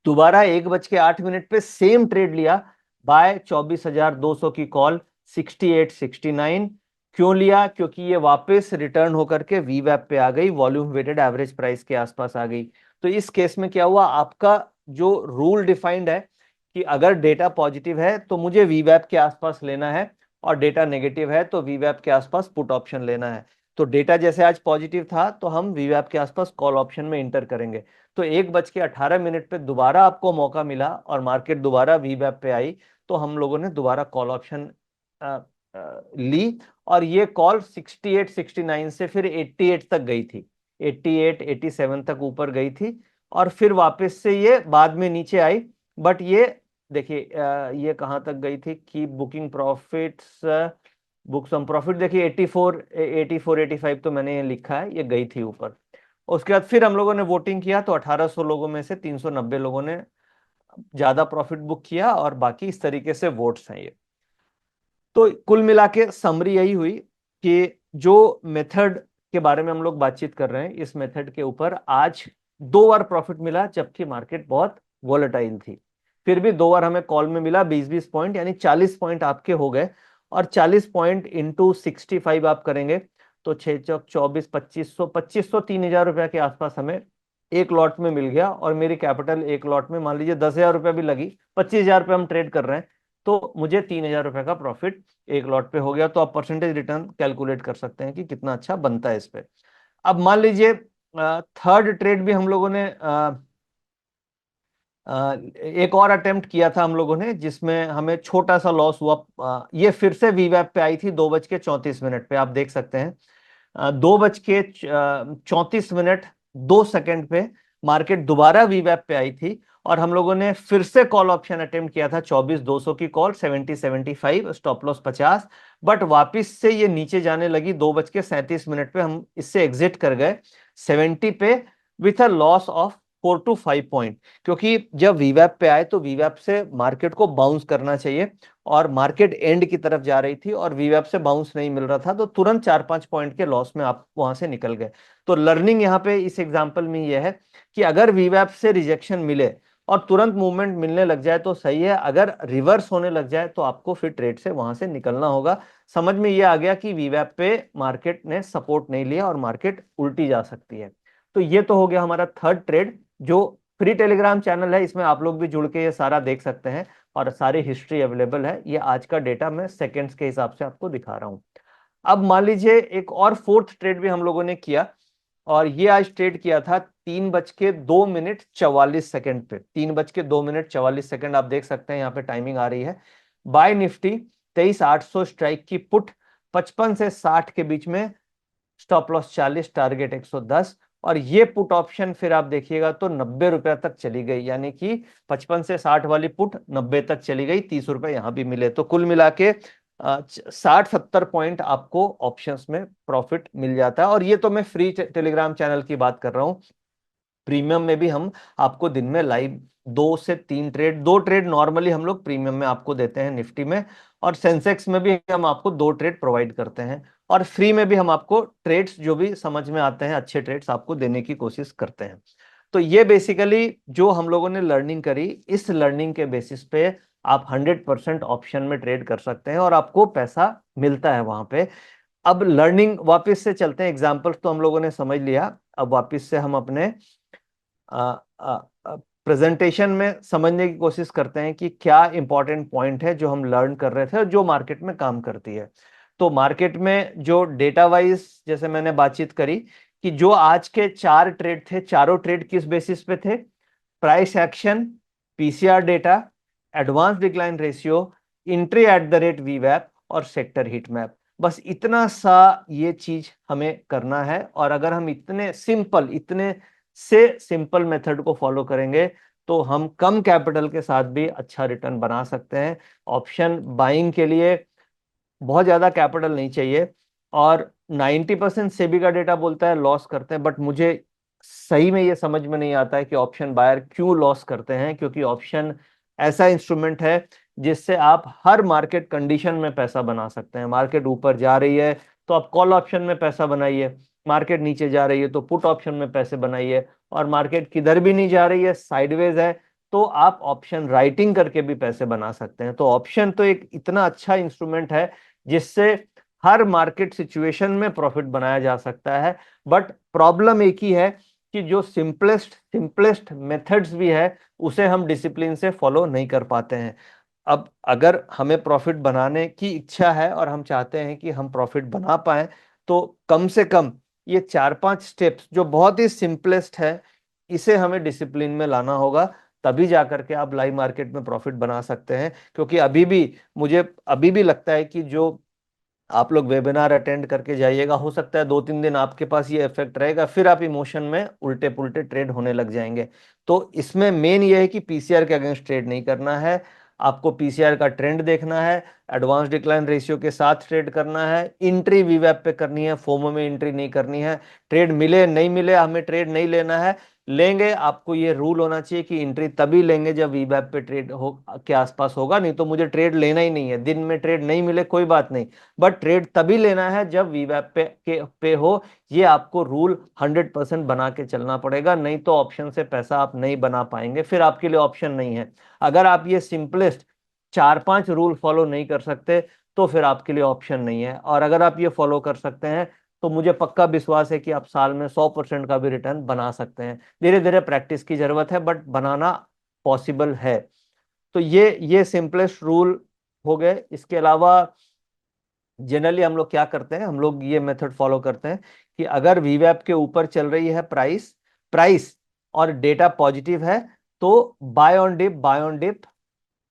दोबारा 1:08 पे सेम ट्रेड लिया, बाय 24,200 की कॉल 68-69। क्यों लिया? क्योंकि ये वापस रिटर्न होकर के वीवैप पे आ गई, वॉल्यूम वेटेड एवरेज प्राइस के आसपास आ गई। तो इस केस में क्या हुआ, आपका जो रूल डिफाइंड है कि अगर डेटा पॉजिटिव है तो मुझे वीवैप के आसपास लेना है, और डेटा नेगेटिव है तो वीवैप के आसपास पुट ऑप्शन लेना है। तो डेटा जैसे आज पॉजिटिव था तो हम वीवैप के आसपास कॉल ऑप्शन में इंटर करेंगे। तो 1:18 पे दोबारा आपको मौका मिला और मार्केट दोबारा वीवैप पे आई, तो हम लोगों ने दोबारा कॉल ऑप्शन ली, और ये कॉल 68-69 से फिर 88 तक गई थी, 88-87 तक ऊपर गई थी, और फिर वापस से ये बाद में नीचे आई। बट ये देखिए ये कहाँ तक गई थी कि booking profits, books on profit देखिए 84-85 तो मैंने ये लिखा है, ये गई थी ऊपर। उसके बाद फिर हम लोगों ने वोटिंग किया तो 1800 लोगों में से 390 लोगों ने ज्यादा प्रॉफिट बुक किया, और बाकी इस तरीके से वोट्स हैं ये। तो कुल मिला के समरी यही हुई कि जो मेथड के बारे में हम लोग बातचीत कर रहे हैं, इस मेथड के ऊपर आज 2 बार प्रॉफिट मिला जबकि मार्केट बहुत वोलेटाइल थी। फिर भी 2 बार हमें कॉल में मिला 20-20 पॉइंट, यानी 40 पॉइंट आपके हो गए। और 40 पॉइंट इंटू 65 आप करेंगे तो 6 चौक 24, 2500 3,000 रुपया के आसपास हमें एक लॉट में मिल गया। और मेरी कैपिटल एक लॉट में मान लीजिए 10,000 रुपया भी लगी, 25,000 रुपये हम ट्रेड कर रहे हैं, तो मुझे 3,000 रुपये का प्रॉफिट एक लॉट पे हो गया। तो आप परसेंटेज रिटर्न कैलकुलेट कर सकते हैं कि कितना अच्छा बनता है इस पे। अब मान लीजिए थर्ड ट्रेड भी हम लोगों ने एक और अटेम्प्ट किया था हम लोगों ने, जिसमें हमें छोटा सा लॉस हुआ। ये फिर से वीवैप पे आई थी 2:34 पे, आप देख सकते हैं 2:34 2 सेकंड पे मार्केट दोबारा वीवैप पे आई थी, और हम लोगों ने फिर से कॉल ऑप्शन अटेम्प्ट किया था 24,200 की कॉल, 70-75, स्टॉप लॉस 50, बट वापिस से ये नीचे जाने लगी 2:37 पे, हम इससे एग्जिट कर गए 70 पे with a loss of 4 to 5 point, क्योंकि जब वीवैप पे आए तो वीवैप से मार्केट को बाउंस करना चाहिए और मार्केट एंड की तरफ जा रही थी और वीवैप से बाउंस नहीं मिल रहा था, तो तुरंत 4-5 पॉइंट के लॉस में आप वहां से निकल गए। तो लर्निंग यहाँ पे इस एग्जांपल में यह है कि अगर वीवैप से रिजेक्शन मिले और तुरंत मूवमेंट मिलने लग जाए तो सही है, अगर रिवर्स होने लग जाए तो आपको फिर ट्रेड से वहां से निकलना होगा। समझ में ये आ गया कि वीवैप पे मार्केट ने सपोर्ट नहीं लिया और मार्केट उल्टी जा सकती है। तो ये तो हो गया हमारा थर्ड ट्रेड, जो फ्री टेलीग्राम चैनल है, इसमें आप लोग भी जुड़ के ये सारा देख सकते हैं और सारी हिस्ट्री अवेलेबल है। ये आज का डेटा मैं सेकेंड्स के हिसाब से आपको दिखा रहा हूं। अब मान लीजिए एक और फोर्थ ट्रेड भी हम लोगों ने किया, और ये आज ट्रेड किया था 3:02:44 पे। 3:02:44 आप देख सकते हैं, यहाँ पे टाइमिंग आ रही है। बाय निफ्टी 23,800 स्ट्राइक की पुट, 55 से 60 के बीच में, स्टॉप लॉस 40, टारगेट 110। और ये पुट ऑप्शन फिर आप देखिएगा तो 90 रुपए तक चली गई, यानी कि 55 से 60 वाली पुट 90 तक चली गई, 30 रुपए यहां भी मिले। तो कुल मिला के 60-70 पॉइंट आपको ऑप्शंस में प्रॉफिट मिल जाता है। और ये तो मैं फ्री टेलीग्राम चैनल की बात कर रहा हूं। प्रीमियम में भी हम आपको दिन में लाइव 2 से 3 ट्रेड, 2 ट्रेड नॉर्मली हम लोग प्रीमियम में आपको देते हैं निफ्टी में, और सेंसेक्स में भी हम आपको 2 ट्रेड प्रोवाइड करते हैं, और फ्री में भी हम आपको ट्रेड्स जो भी समझ में आते हैं, अच्छे ट्रेड्स आपको देने की कोशिश करते हैं। तो ये बेसिकली जो हम लोगों ने लर्निंग करी, इस लर्निंग के बेसिस पे आप 100% ऑप्शन में ट्रेड कर सकते हैं और आपको पैसा मिलता है वहां पे। अब लर्निंग वापस से चलते हैं, एग्जाम्पल्स तो हम लोगों ने समझ लिया, अब वापस से हम अपने प्रेजेंटेशन में समझने की कोशिश करते हैं कि क्या इंपॉर्टेंट पॉइंट है जो हम लर्न कर रहे थे और जो मार्केट में काम करती है। तो मार्केट में जो डेटा वाइज जैसे मैंने बातचीत करी कि जो आज के 4 ट्रेड थे, चारों ट्रेड किस बेसिस पे थे? Price action, PCR data, advance decline ratio, entry at the rate वीवैप और सेक्टर हीट मैप। बस इतना सा ये चीज हमें करना है, और अगर हम इतने से सिंपल मेथड को फॉलो करेंगे तो हम कम कैपिटल के साथ भी अच्छा रिटर्न बना सकते हैं। ऑप्शन बाइंग के लिए बहुत ज्यादा कैपिटल नहीं चाहिए, और 90% सेबी का डेटा बोलता है लॉस करते हैं, बट मुझे सही में ये समझ में नहीं आता है कि ऑप्शन बायर क्यों लॉस करते हैं, क्योंकि ऑप्शन ऐसा इंस्ट्रूमेंट है जिससे आप हर मार्केट कंडीशन में पैसा बना सकते हैं। मार्केट ऊपर जा रही है तो आप कॉल ऑप्शन में पैसा बनाइए, मार्केट नीचे जा रही है तो पुट ऑप्शन में पैसे बनाइए, और मार्केट किधर भी नहीं जा रही है, साइडवेज है, तो आप ऑप्शन राइटिंग करके भी पैसे बना सकते हैं। तो ऑप्शन तो एक इतना अच्छा इंस्ट्रूमेंट है जिससे हर मार्केट सिचुएशन में प्रॉफिट बनाया जा सकता है। बट प्रॉब्लम एक ही है कि जो सिंपलेस्ट मेथड्स भी है उसे हम डिसिप्लिन से फॉलो नहीं कर पाते हैं। अब अगर हमें प्रॉफिट बनाने की इच्छा है और हम चाहते हैं कि हम प्रॉफिट बना पाए, तो कम से कम ये 4-5 स्टेप्स जो बहुत ही सिंपलेस्ट है, इसे हमें डिसिप्लिन में लाना होगा, तभी जाकर के आप लाइव मार्केट में प्रॉफिट बना सकते हैं। क्योंकि मुझे अभी भी लगता है कि जो आप लोग वेबिनार अटेंड करके जाइएगा, हो सकता है 2-3 दिन आपके पास ये इफेक्ट रहेगा, फिर आप इमोशन में उल्टे पुल्टे ट्रेड होने लग जाएंगे। तो इसमें मेन ये है कि पीसीआर के अगेंस्ट ट्रेड नहीं करना है, आपको पीसीआर का ट्रेंड देखना है, एडवांस डिक्लाइन रेशियो के साथ ट्रेड करना है, एंट्री वीवैप पे करनी है, फोमो में एंट्री नहीं करनी है। ट्रेड मिले नहीं मिले हमें ट्रेड नहीं लेना है, लेंगे आपको ये रूल होना चाहिए कि एंट्री तभी लेंगे जब वीवैप पे ट्रेड हो के आसपास होगा, नहीं तो मुझे ट्रेड लेना ही नहीं है। दिन में ट्रेड नहीं मिले कोई बात नहीं, बट ट्रेड तभी लेना है जब वीवैप पे हो। ये आपको रूल 100% बना के चलना पड़ेगा, नहीं तो ऑप्शन से पैसा आप नहीं बना पाएंगे, फिर आपके लिए ऑप्शन नहीं है। अगर आप ये सिंपलेस्ट 4-5 रूल फॉलो नहीं कर सकते तो फिर आपके लिए ऑप्शन नहीं है, और अगर आप ये फॉलो कर सकते हैं तो मुझे पक्का विश्वास है कि आप साल में 100% का भी रिटर्न बना सकते हैं। धीरे धीरे प्रैक्टिस की जरूरत है, बट बनाना पॉसिबल है। तो ये सिंपलेस्ट रूल हो गए। इसके अलावा जनरली हम लोग क्या करते हैं, हम लोग ये मेथड फॉलो करते हैं कि अगर वीवैप के ऊपर चल रही है प्राइस प्राइस और डेटा पॉजिटिव है, तो buy on dip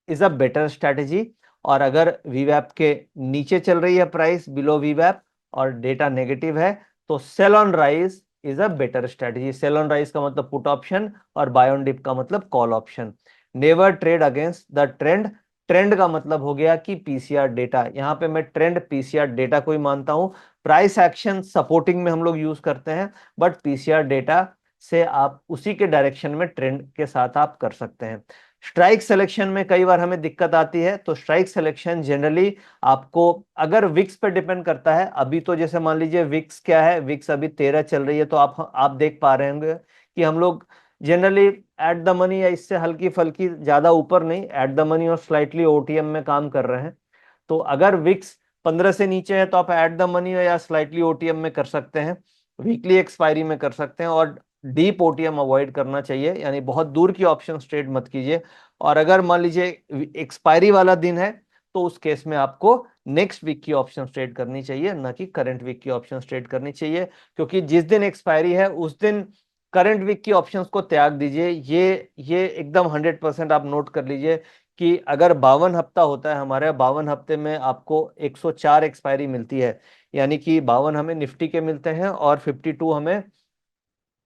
is a better strategy. और अगर वीवैप के नीचे चल रही है प्राइस, बिलो वीवैप, और डेटा नेगेटिव है, तो sell on rise is a better strategy. Sell on rise का मतलब पुट ऑप्शन और बाय ऑन डिप का मतलब call option. Never trade against the trend, trend का मतलब हो गया कि पीसीआर डेटा, यहाँ पे मैं ट्रेंड पीसीआर डेटा को ही मानता हूं। प्राइस एक्शन सपोर्टिंग में हम लोग यूज करते हैं, बट पीसीआर डेटा से आप उसी के डायरेक्शन में ट्रेंड के साथ आप कर सकते हैं। स्ट्राइक सिलेक्शन में कई बार हमें दिक्कत आती है, तो स्ट्राइक सिलेक्शन जनरली आपको अगर विक्स पे डिपेंड करता है। अभी तो जैसे मान लीजिए विक्स क्या है, विक्स अभी 13 चल रही है, तो आप देख पा रहे होंगे कि हम लोग जनरली एट द मनी या इससे हल्की फल्की, ज्यादा ऊपर नहीं, एट द मनी और स्लाइटली ओटीएम में काम कर रहे हैं। तो अगर विक्स 15 से नीचे है तो आप एट द मनी या स्लाइटली ओटीएम में कर सकते हैं, वीकली एक्सपायरी में कर सकते हैं, और डीप ओटीएम अवॉइड करना चाहिए, यानी बहुत दूर की ऑप्शन ट्रेड मत कीजिए। और अगर मान लीजिए एक्सपायरी वाला दिन है तो उस केस में आपको नेक्स्ट वीक की ऑप्शन ट्रेड करनी चाहिए, ना कि करंट वीक की ऑप्शन ट्रेड करनी चाहिए, क्योंकि जिस दिन एक्सपायरी है उस दिन करंट वीक की ऑप्शंस को त्याग दीजिए। ये एकदम 100% आप नोट कर लीजिए कि अगर 52 हफ्ता होता है हमारे, 52 हफ्ते में आपको 104 एक्सपायरी मिलती है, यानी कि 52 हमें निफ्टी के मिलते हैं और 52 हमें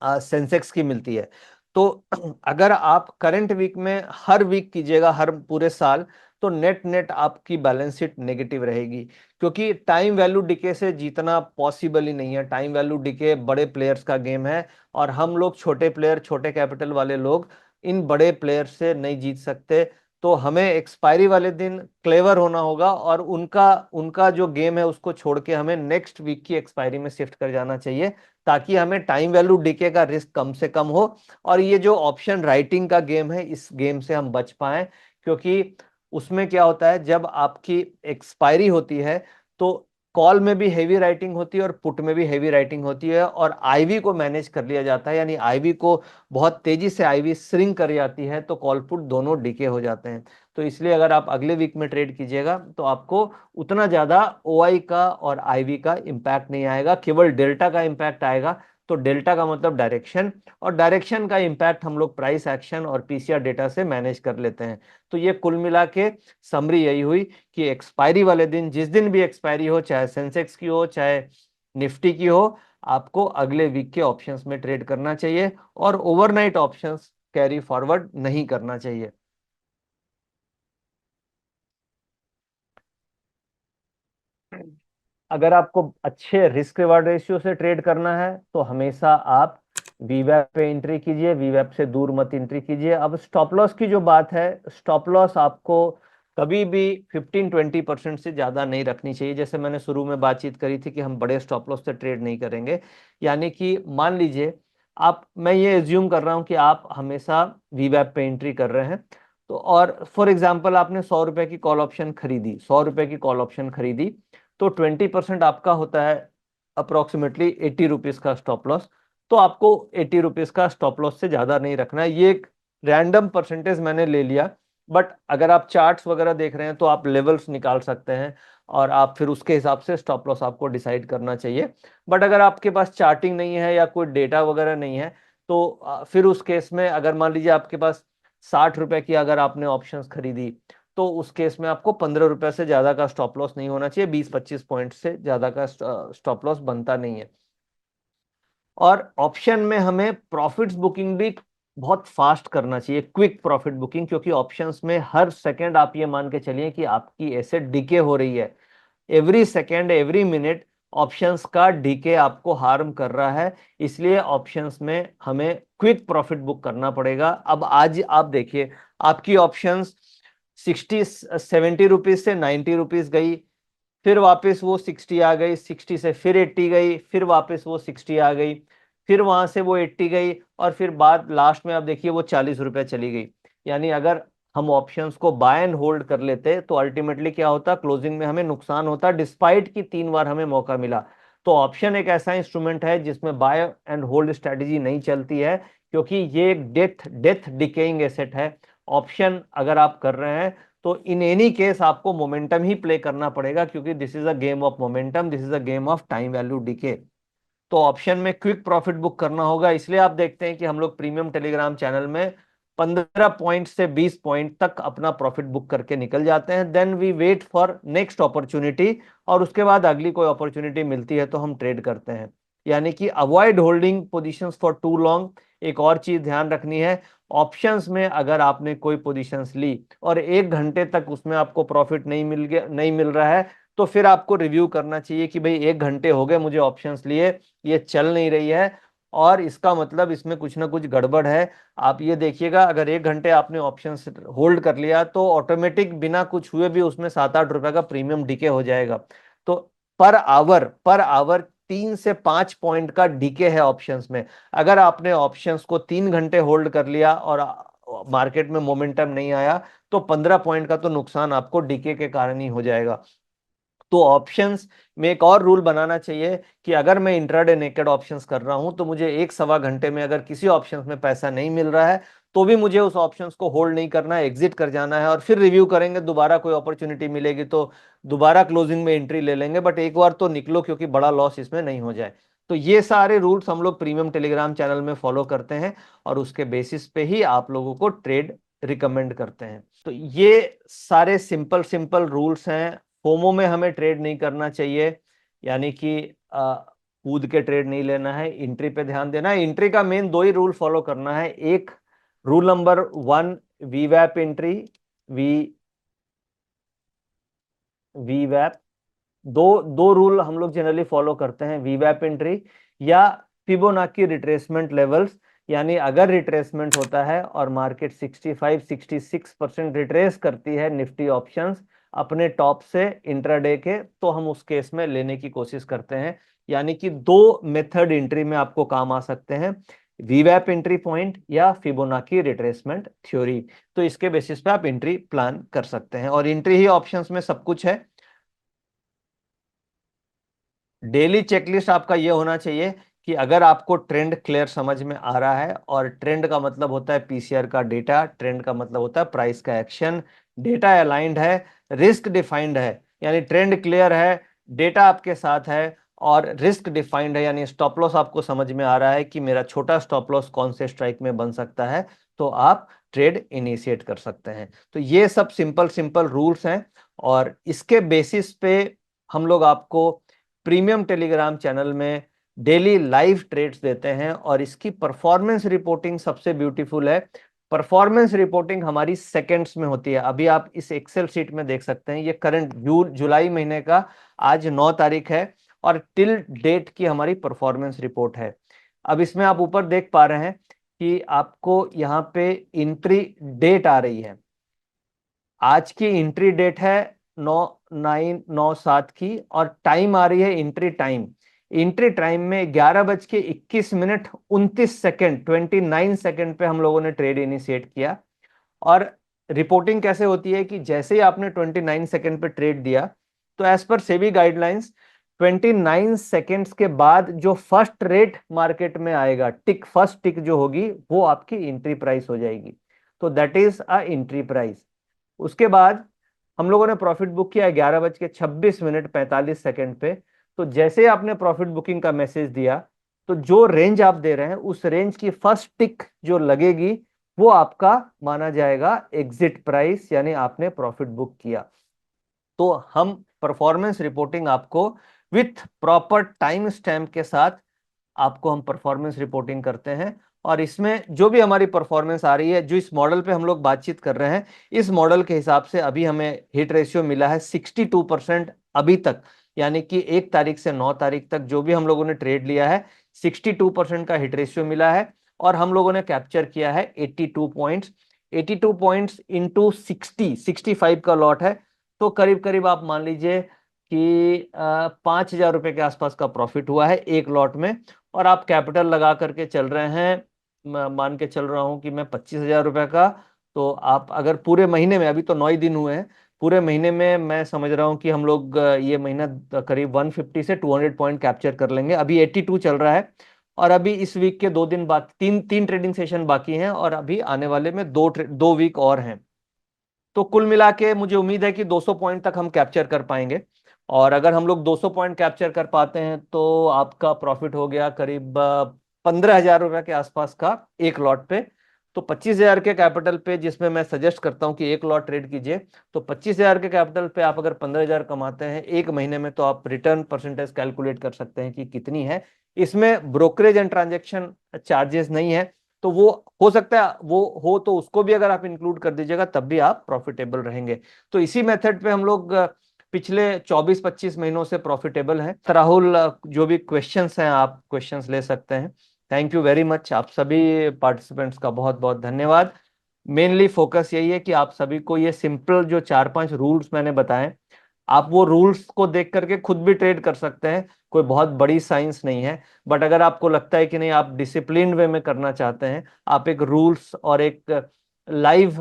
सेंसेक्स की मिलती है। तो अगर आप करंट वीक में हर वीक कीजिएगा, हर पूरे साल, तो नेट नेट आपकी बैलेंस शीट नेगेटिव रहेगी, क्योंकि टाइम वैल्यू डिके से जीतना पॉसिबल ही नहीं है। टाइम वैल्यू डिके बड़े प्लेयर्स का गेम है, और हम लोग छोटे प्लेयर, छोटे कैपिटल वाले लोग इन बड़े प्लेयर से नहीं जीत सकते। तो हमें एक्सपायरी वाले दिन क्लेवर होना होगा, और उनका उनका जो गेम है उसको छोड़ के हमें नेक्स्ट वीक की एक्सपायरी में शिफ्ट कर जाना चाहिए, ताकि हमें टाइम वैल्यू डीके का रिस्क कम से कम हो, और ये जो ऑप्शन राइटिंग का गेम है इस गेम से हम बच पाए। क्योंकि उसमें क्या होता है, जब आपकी एक्सपायरी होती है तो कॉल में भी हेवी राइटिंग होती है और पुट में भी हेवी राइटिंग होती है, और आईवी को मैनेज कर लिया जाता है, यानी आईवी को बहुत तेजी से आईवी श्रिंक कर जाती है, तो कॉल पुट दोनों डीके हो जाते हैं। तो इसलिए अगर आप अगले वीक में ट्रेड कीजिएगा तो आपको उतना ज्यादा ओआई का और आईवी का इम्पैक्ट नहीं आएगा, केवल डेल्टा का इम्पैक्ट आएगा। तो डेल्टा का मतलब डायरेक्शन, और डायरेक्शन का इम्पैक्ट हम लोग प्राइस एक्शन और पीसीआर डेटा से मैनेज कर लेते हैं। तो ये कुल मिला के समरी यही हुई कि एक्सपायरी वाले दिन, जिस दिन भी एक्सपायरी हो, चाहे सेंसेक्स की हो चाहे निफ्टी की हो, आपको अगले वीक के ऑप्शंस में ट्रेड करना चाहिए, और ओवरनाइट ऑप्शंस कैरी फॉरवर्ड नहीं करना चाहिए। अगर आपको अच्छे रिस्क रिवार्ड रेशियो से ट्रेड करना है तो हमेशा आप वीवैप पे एंट्री कीजिए, वीवैप से दूर मत एंट्री कीजिए। अब स्टॉप लॉस की जो बात है, स्टॉप लॉस आपको कभी भी 15-20% से ज्यादा नहीं रखनी चाहिए। जैसे मैंने शुरू में बातचीत करी थी कि हम बड़े स्टॉप लॉस से ट्रेड नहीं करेंगे, यानी कि मान लीजिए आप, मैं ये एज्यूम कर रहा हूं कि आप हमेशा वीवैप पे एंट्री कर रहे हैं, तो और फॉर एग्जाम्पल आपने 100 रुपए की कॉल ऑप्शन खरीदी, 100 रुपए की कॉल ऑप्शन खरीदी, तो 20% आपका होता है अप्रोक्सीमेटली 80 रुपीज का स्टॉप लॉस। तो आपको 80 रुपीज का स्टॉप लॉस से ज्यादा नहीं रखना है, ये एक रैंडम परसेंटेज मैंने ले लिया। बट अगर आप चार्ट्स वगैरह देख रहे हैं तो आप लेवल्स निकाल सकते हैं, और आप फिर उसके हिसाब से स्टॉप लॉस आपको डिसाइड करना चाहिए। बट अगर आपके पास चार्टिंग नहीं है या कोई डेटा वगैरह नहीं है, तो फिर उस केस में अगर मान लीजिए आपके पास 60 रुपए की अगर आपने ऑप्शंस खरीदी, तो उस केस में आपको 15 रुपए से ज्यादा का स्टॉप लॉस नहीं होना चाहिए, 20-25 पॉइंट से ज्यादा का स्टॉप लॉस बनता नहीं है। और ऑप्शन में हमें प्रॉफिट्स बुकिंग भी बहुत फास्ट करना चाहिए, क्विक प्रॉफिट बुकिंग, क्योंकि ऑप्शंस में हर सेकंड आप ये मान के चलिए कि आपकी एसेट डीके हो रही है। Every second, every minute options का डीके आपको हार्म कर रहा है, इसलिए ऑप्शंस में हमें क्विक प्रॉफिट बुक करना पड़ेगा। अब आज आप देखिए, आपकी ऑप्शंस 70 रुपीज से 90 रुपीज गई, फिर वापस वो 60 आ गई, 60 से फिर 80 गई, फिर वापस वो 60 आ गई, फिर वहां से वो 80 गई, और फिर बाद लास्ट में आप देखिए वो 40 रुपए चली गई। यानी अगर हम ऑप्शंस को बाय एंड होल्ड कर लेते तो अल्टीमेटली क्या होता, क्लोजिंग में हमें नुकसान होता, डिस्पाइट की 3 बार हमें मौका मिला। तो ऑप्शन एक ऐसा इंस्ट्रूमेंट है जिसमें बाय एंड होल्ड स्ट्रेटेजी नहीं चलती है, क्योंकि ये एक डेथ डेथ डिकेइंग एसेट है। ऑप्शन अगर आप कर रहे हैं तो इन एनी केस आपको मोमेंटम ही प्ले करना पड़ेगा, क्योंकि this is a game of momentum, this is a game of time value decay. तो ऑप्शन में क्विक प्रॉफिट बुक करना होगा, इसलिए आप देखते हैं कि हम लोग प्रीमियम टेलीग्राम चैनल में 15 पॉइंट से 20 पॉइंट तक अपना प्रॉफिट बुक करके निकल जाते हैं, then we wait for next opportunity, और उसके बाद अगली कोई अपॉर्चुनिटी मिलती है तो हम ट्रेड करते हैं। यानी कि avoid holding positions for too long. एक और चीज ध्यान रखनी है, ऑप्शंस में अगर आपने कोई पोजीशंस ली और 1 घंटे तक उसमें आपको प्रॉफिट नहीं मिल रहा है, तो फिर आपको रिव्यू करना चाहिए कि भाई 1 घंटे हो गए मुझे ऑप्शंस लिए, ये चल नहीं रही है और इसका मतलब इसमें कुछ ना कुछ गड़बड़ है। आप ये देखिएगा, अगर 1 घंटे आपने ऑप्शंस होल्ड कर लिया तो ऑटोमेटिक बिना कुछ हुए भी उसमें 7-8 रुपए का प्रीमियम डीके हो जाएगा। तो पर आवर 3 से 5 पॉइंट का डीके है ऑप्शंस में। अगर आपने ऑप्शंस को 3 घंटे होल्ड कर लिया और मार्केट में मोमेंटम नहीं आया, तो 15 पॉइंट का तो नुकसान आपको डीके के कारण ही हो जाएगा। तो ऑप्शंस में एक और रूल बनाना चाहिए कि अगर मैं इंट्राडे नेकेड ऑप्शंस कर रहा हूं तो मुझे 1-1.25 घंटे में अगर किसी ऑप्शंस में पैसा नहीं मिल रहा है तो भी मुझे उस ऑप्शंस को होल्ड नहीं करना है, एग्जिट कर जाना है और फिर रिव्यू करेंगे। दोबारा कोई अपॉर्चुनिटी मिलेगी तो दोबारा क्लोजिंग में एंट्री ले लेंगे, बट एक बार तो निकलो क्योंकि बड़ा लॉस इसमें नहीं हो जाए। तो ये सारे रूल्स हम लोग प्रीमियम टेलीग्राम चैनल में फॉलो करते हैं और उसके बेसिस पे ही आप लोगों को ट्रेड रिकमेंड करते हैं। तो ये सारे सिंपल सिंपल रूल्स हैं। फोमो में हमें ट्रेड नहीं करना चाहिए, यानी कि कूद के ट्रेड नहीं लेना है, एंट्री पे ध्यान देना है। एंट्री का मेन दो ही रूल फॉलो करना है। एक रूल नंबर 1, वीवैप एंट्री, वी वीवैप। दो दो रूल हम लोग जनरली फॉलो करते हैं, वीवैप एंट्री या फिबोनाची रिट्रेसमेंट लेवल्स। यानी अगर रिट्रेसमेंट होता है और मार्केट 65-66% रिट्रेस करती है निफ्टी ऑप्शंस अपने टॉप से इंट्राडे के, तो हम उस केस में लेने की कोशिश करते हैं। यानी कि दो मेथड एंट्री में आपको काम आ सकते हैं, वीवैप एंट्री पॉइंट या फिबोनाची रिट्रेसमेंट थ्योरी। तो इसके बेसिस पे आप एंट्री प्लान कर सकते हैं और एंट्री ही ऑप्शंस में सब कुछ है। डेली चेकलिस्ट आपका ये होना चाहिए कि अगर आपको ट्रेंड क्लियर समझ में आ रहा है, और ट्रेंड का मतलब होता है पीसीआर का डेटा, ट्रेंड का मतलब होता है प्राइस का एक्शन, डेटा अलाइंड है, रिस्क डिफाइंड है, यानी ट्रेंड क्लियर है, डेटा आपके साथ है और रिस्क डिफाइंड है, यानी स्टॉप लॉस आपको समझ में आ रहा है कि मेरा छोटा स्टॉप लॉस कौन से स्ट्राइक में बन सकता है, तो आप ट्रेड इनिशिएट कर सकते हैं। तो ये सब सिंपल सिंपल रूल्स हैं और इसके बेसिस पे हम लोग आपको प्रीमियम टेलीग्राम चैनल में डेली लाइव ट्रेड्स देते हैं और इसकी परफॉर्मेंस रिपोर्टिंग सबसे ब्यूटीफुल है। परफॉर्मेंस रिपोर्टिंग हमारी सेकंड्स में होती है। अभी आप इस एक्सेल शीट में देख सकते हैं, ये करंट जुलाई महीने का आज 9 तारीख है और टिल डेट की हमारी परफॉर्मेंस रिपोर्ट है। अब इसमें आप ऊपर देख पा रहे हैं कि आपको यहाँ पे एंट्री डेट आ रही है। आज की एंट्री डेट है 9/9/7 की और टाइम आ रही है एंट्री टाइम। एंट्री टाइम में 11:21:29, 29 सेकेंड पे हम लोगों ने ट्रेड इनिशिएट किया। और रिपोर्टिंग कैसे होती है कि जैसे ही आपने 29 सेकेंड पे ट्रेड दिया तो as per SEBI guidelines 29 seconds के बाद जो फर्स्ट रेट मार्केट में आएगा, फर्स्ट टिक जो होगी वो आपकी एंट्री प्राइस हो जाएगी। तो that is a entry price. उसके बाद हम लोगों ने प्रॉफिट बुक किया 11:26:45 पे। तो जैसे ही आपने प्रॉफिट बुकिंग का मैसेज दिया तो जो रेंज आप दे रहे हैं उस रेंज की फर्स्ट टिक जो लगेगी वो आपका माना जाएगा एग्जिट प्राइस, यानी आपने प्रॉफिट बुक किया। तो हम परफॉर्मेंस रिपोर्टिंग आपको विथ प्रॉपर टाइम स्टैम्प के साथ आपको हम परफॉर्मेंस रिपोर्टिंग करते हैं। और इसमें जो भी हमारी परफॉर्मेंस आ रही है, जो इस मॉडल पे हम लोग बातचीत कर रहे हैं, इस मॉडल के हिसाब से अभी हमें हिट रेशियो मिला है 62% अभी तक। यानी कि 1 तारीख से 9 तारीख तक जो भी हम लोगों ने ट्रेड लिया है 62% का हिट रेशियो मिला है और हम लोगों ने कैप्चर किया है 82 पॉइंट्स। 82 पॉइंट्स इंटू 65 का लॉट है, तो करीब करीब आप मान लीजिए कि 5,000 रुपए के आसपास का प्रॉफिट हुआ है एक लॉट में। और आप कैपिटल लगा करके चल रहे हैं, मान के चल रहा हूं कि मैं 25,000 रुपए का। तो आप अगर पूरे महीने में, अभी तो 9 ही दिन हुए हैं, पूरे महीने में मैं समझ रहा हूं कि हम लोग ये महीना करीब 150 से 200 पॉइंट कैप्चर कर लेंगे। अभी 82 चल रहा है और अभी इस वीक के 2 दिन बाकी, तीन तीन ट्रेडिंग सेशन बाकी हैं और अभी आने वाले में दो वीक और हैं। तो कुल मिला के मुझे उम्मीद है कि 200 पॉइंट तक हम कैप्चर कर पाएंगे। और अगर हम लोग 200 पॉइंट कैप्चर कर पाते हैं तो आपका प्रॉफिट हो गया करीब 15,000 रुपए के आसपास का एक लॉट पे। तो 25,000 के कैपिटल पे, जिसमें मैं सजेस्ट करता हूं कि एक लॉट ट्रेड कीजिए, तो 25,000 के कैपिटल पे आप अगर 15,000 कमाते हैं एक महीने में, तो आप रिटर्न परसेंटेज कैलकुलेट कर सकते हैं कि कितनी है। इसमें ब्रोकरेज एंड ट्रांजेक्शन चार्जेस नहीं है, तो वो हो सकता है वो हो, तो उसको भी अगर आप इंक्लूड कर दीजिएगा तब भी आप प्रॉफिटेबल रहेंगे। तो इसी मेथड पे हम लोग पिछले 24-25 महीनों से प्रॉफिटेबल हैं। तो राहुल, जो भी क्वेश्चंस हैं आप क्वेश्चंस ले सकते हैं। थैंक यू वेरी मच, आप सभी पार्टिसिपेंट्स का बहुत बहुत धन्यवाद। मेनली फोकस यही है कि आप सभी को ये सिंपल जो 4-5 रूल्स मैंने बताए, आप वो रूल्स को देख करके खुद भी ट्रेड कर सकते हैं। कोई बहुत बड़ी साइंस नहीं है, बट अगर आपको लगता है कि नहीं, आप डिसिप्लिन वे में करना चाहते हैं, आप एक रूल्स और एक लाइव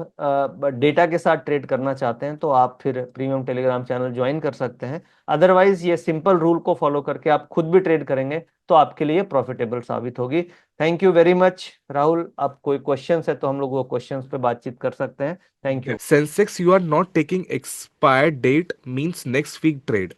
डेटा के साथ ट्रेड करना चाहते हैं, तो आप फिर प्रीमियम टेलीग्राम चैनल ज्वाइन कर सकते हैं। अदरवाइज ये सिंपल रूल को फॉलो करके आप खुद भी ट्रेड करेंगे तो आपके लिए प्रॉफिटेबल साबित होगी। Thank you very much Rahul. आप कोई क्वेश्चंस है तो हम लोग वो क्वेश्चंस पे बातचीत कर सकते हैं। Thank you.
Sensex you are not taking expire date means next week trade.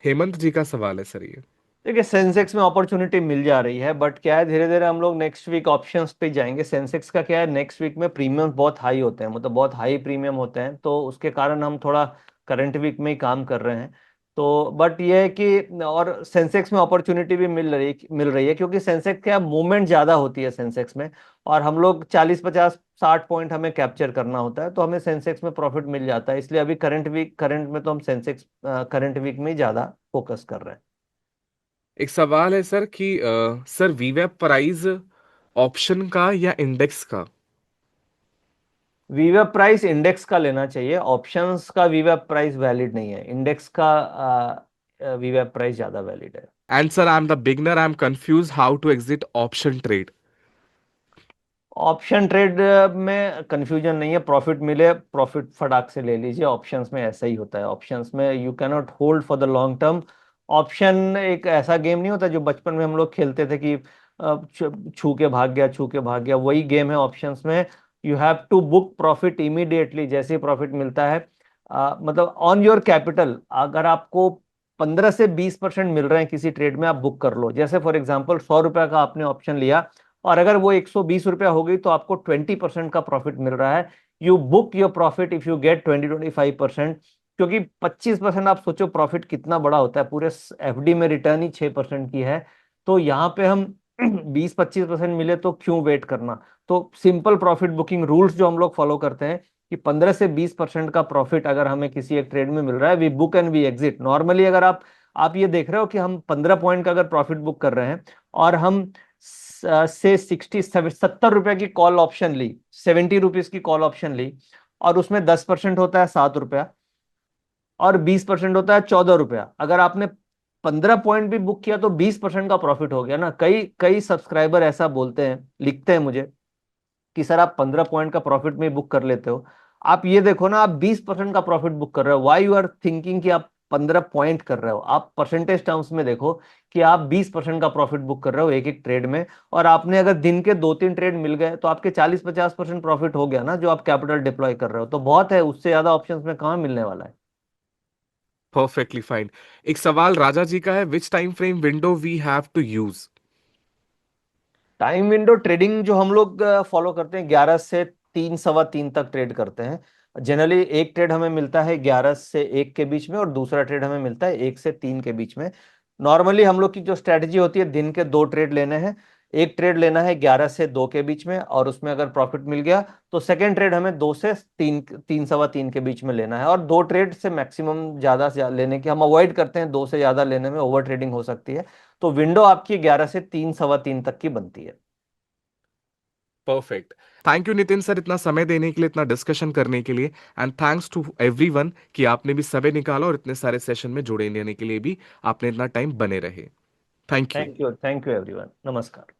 Hemant ji का सवाल है सर ये।
देखिए, सेंसेक्स में अपॉर्चुनिटी मिल जा रही है, बट क्या है, धीरे धीरे हम लोग नेक्स्ट वीक ऑप्शंस पे जाएंगे। सेंसेक्स का क्या है, नेक्स्ट वीक में प्रीमियम बहुत हाई होते हैं, मतलब बहुत हाई प्रीमियम होते हैं, तो उसके कारण हम थोड़ा करंट वीक में ही काम कर रहे हैं। तो बट ये है कि, और सेंसेक्स में अपॉर्चुनिटी भी मिल रही है क्योंकि सेंसेक्स क्या, मूवमेंट ज्यादा होती है सेंसेक्स में, और हम लोग 40-50-60 पॉइंट हमें कैप्चर करना होता है, तो हमें सेंसेक्स में प्रॉफिट मिल जाता है। इसलिए अभी करंट में तो हम सेंसेक्स करंट वीक में ही ज्यादा फोकस कर रहे हैं।
एक सवाल है सर कि सर वीवेब प्राइस ऑप्शन का या इंडेक्स का।
वीवेब प्राइस इंडेक्स का लेना चाहिए, ऑप्शंस का वीवेब प्राइस वैलिड नहीं है, इंडेक्स का वीवेब प्राइस ज्यादा वैलिड है।
And sir I am the beginner, I am confuse how to exit option trade.
Option trade में कंफ्यूजन नहीं है, प्रॉफिट मिले प्रॉफिट फटाक से ले लीजिए। ऑप्शंस में ऐसा ही होता है, ऑप्शंस में you can not hold for the long term. Option एक ऐसा गेम नहीं होता जो बचपन में हम लोग खेलते थे कि छू के भाग गया, छू के भाग गया, वही गेम है ऑप्शंस में। You have to book profit immediately, जैसे ही प्रॉफिट मिलता है, मतलब ऑन योर कैपिटल। अगर आपको 15 से 20% मिल रहे हैं किसी ट्रेड में, आप बुक कर लो। जैसे फॉर एग्जाम्पल 100 रुपए का आपने ऑप्शन लिया, और अगर वो 120 रुपया हो गई, तो आपको 20% का प्रॉफिट मिल रहा है। You book your profit if you get 20-25%। क्योंकि 25%, आप सोचो प्रॉफिट कितना बड़ा होता है, पूरे एफडी में रिटर्न ही 6% की है। तो यहाँ पे हम 20-25% मिले तो क्यों वेट करना। तो सिंपल प्रॉफिट बुकिंग रूल्स जो हम लोग फॉलो करते हैं कि 15 से 20% का प्रॉफिट अगर हमें किसी एक ट्रेड में मिल रहा है, we book and we exit. Normally अगर आप ये देख रहे हो कि हम 15 पॉइंट का अगर प्रॉफिट बुक कर रहे हैं, और हम से 70 रुपए की कॉल ऑप्शन ली, 70 रुपीज की कॉल ऑप्शन ली, और उसमें 10% होता है 7 रुपया, और 20% होता है 14 रुपया। अगर आपने 15 पॉइंट भी बुक किया तो 20% का प्रॉफिट हो गया ना। कई कई सब्सक्राइबर ऐसा बोलते हैं, लिखते हैं मुझे कि सर आप 15 पॉइंट का प्रॉफिट में बुक कर लेते हो। आप ये देखो ना, आप 20% का प्रॉफिट बुक कर रहे हो। वाई यू आर थिंकिंग कि आप 15 पॉइंट कर रहे हो? आप परसेंटेज टर्म्स में देखो कि आप 20% का प्रॉफिट बुक कर रहे हो एक एक ट्रेड में, और आपने अगर दिन के 2-3 ट्रेड मिल गए तो आपके 40-50% प्रॉफिट हो गया ना, जो आप कैपिटल डिप्लॉय कर रहे हो। तो बहुत है, उससे ज्यादा ऑप्शंस में कहाँ मिलने वाला है।
Perfectly fine. एक सवाल राजा जी का है, which time frame window we have to use.
Time window trading जो हम लोग फॉलो करते हैं, 11 से 3, 3:15 तक ट्रेड करते हैं। जनरली एक ट्रेड हमें मिलता है 11 से 1 के बीच में, और दूसरा ट्रेड हमें मिलता है 1 से 3 के बीच में। नॉर्मली हम लोग की जो स्ट्रेटजी होती है, दिन के 2 ट्रेड लेने हैं। एक ट्रेड लेना है 11 से 2 के बीच में, और उसमें अगर प्रॉफिट मिल गया तो सेकेंड ट्रेड हमें 2 से 3, 3 सवा 3 के बीच में लेना है। और 2 ट्रेड से मैक्सिमम ज्यादा से ज्यादा लेने की हम अवॉइड करते हैं, 2 से ज्यादा लेने में ओवर ट्रेडिंग हो सकती है। तो विंडो आपकी 11 से 3, 3:15 तक की बनती है।
Perfect. Thank you Nitin sir, इतना समय देने के लिए, इतना डिस्कशन करने के लिए। एंड थैंक्स टू एवरीवन कि आपने भी समय निकाला और इतने सारे सेशन में जुड़े रहने के लिए भी आपने इतना टाइम बने रहे। Thank you.
Thank you everyone, नमस्कार।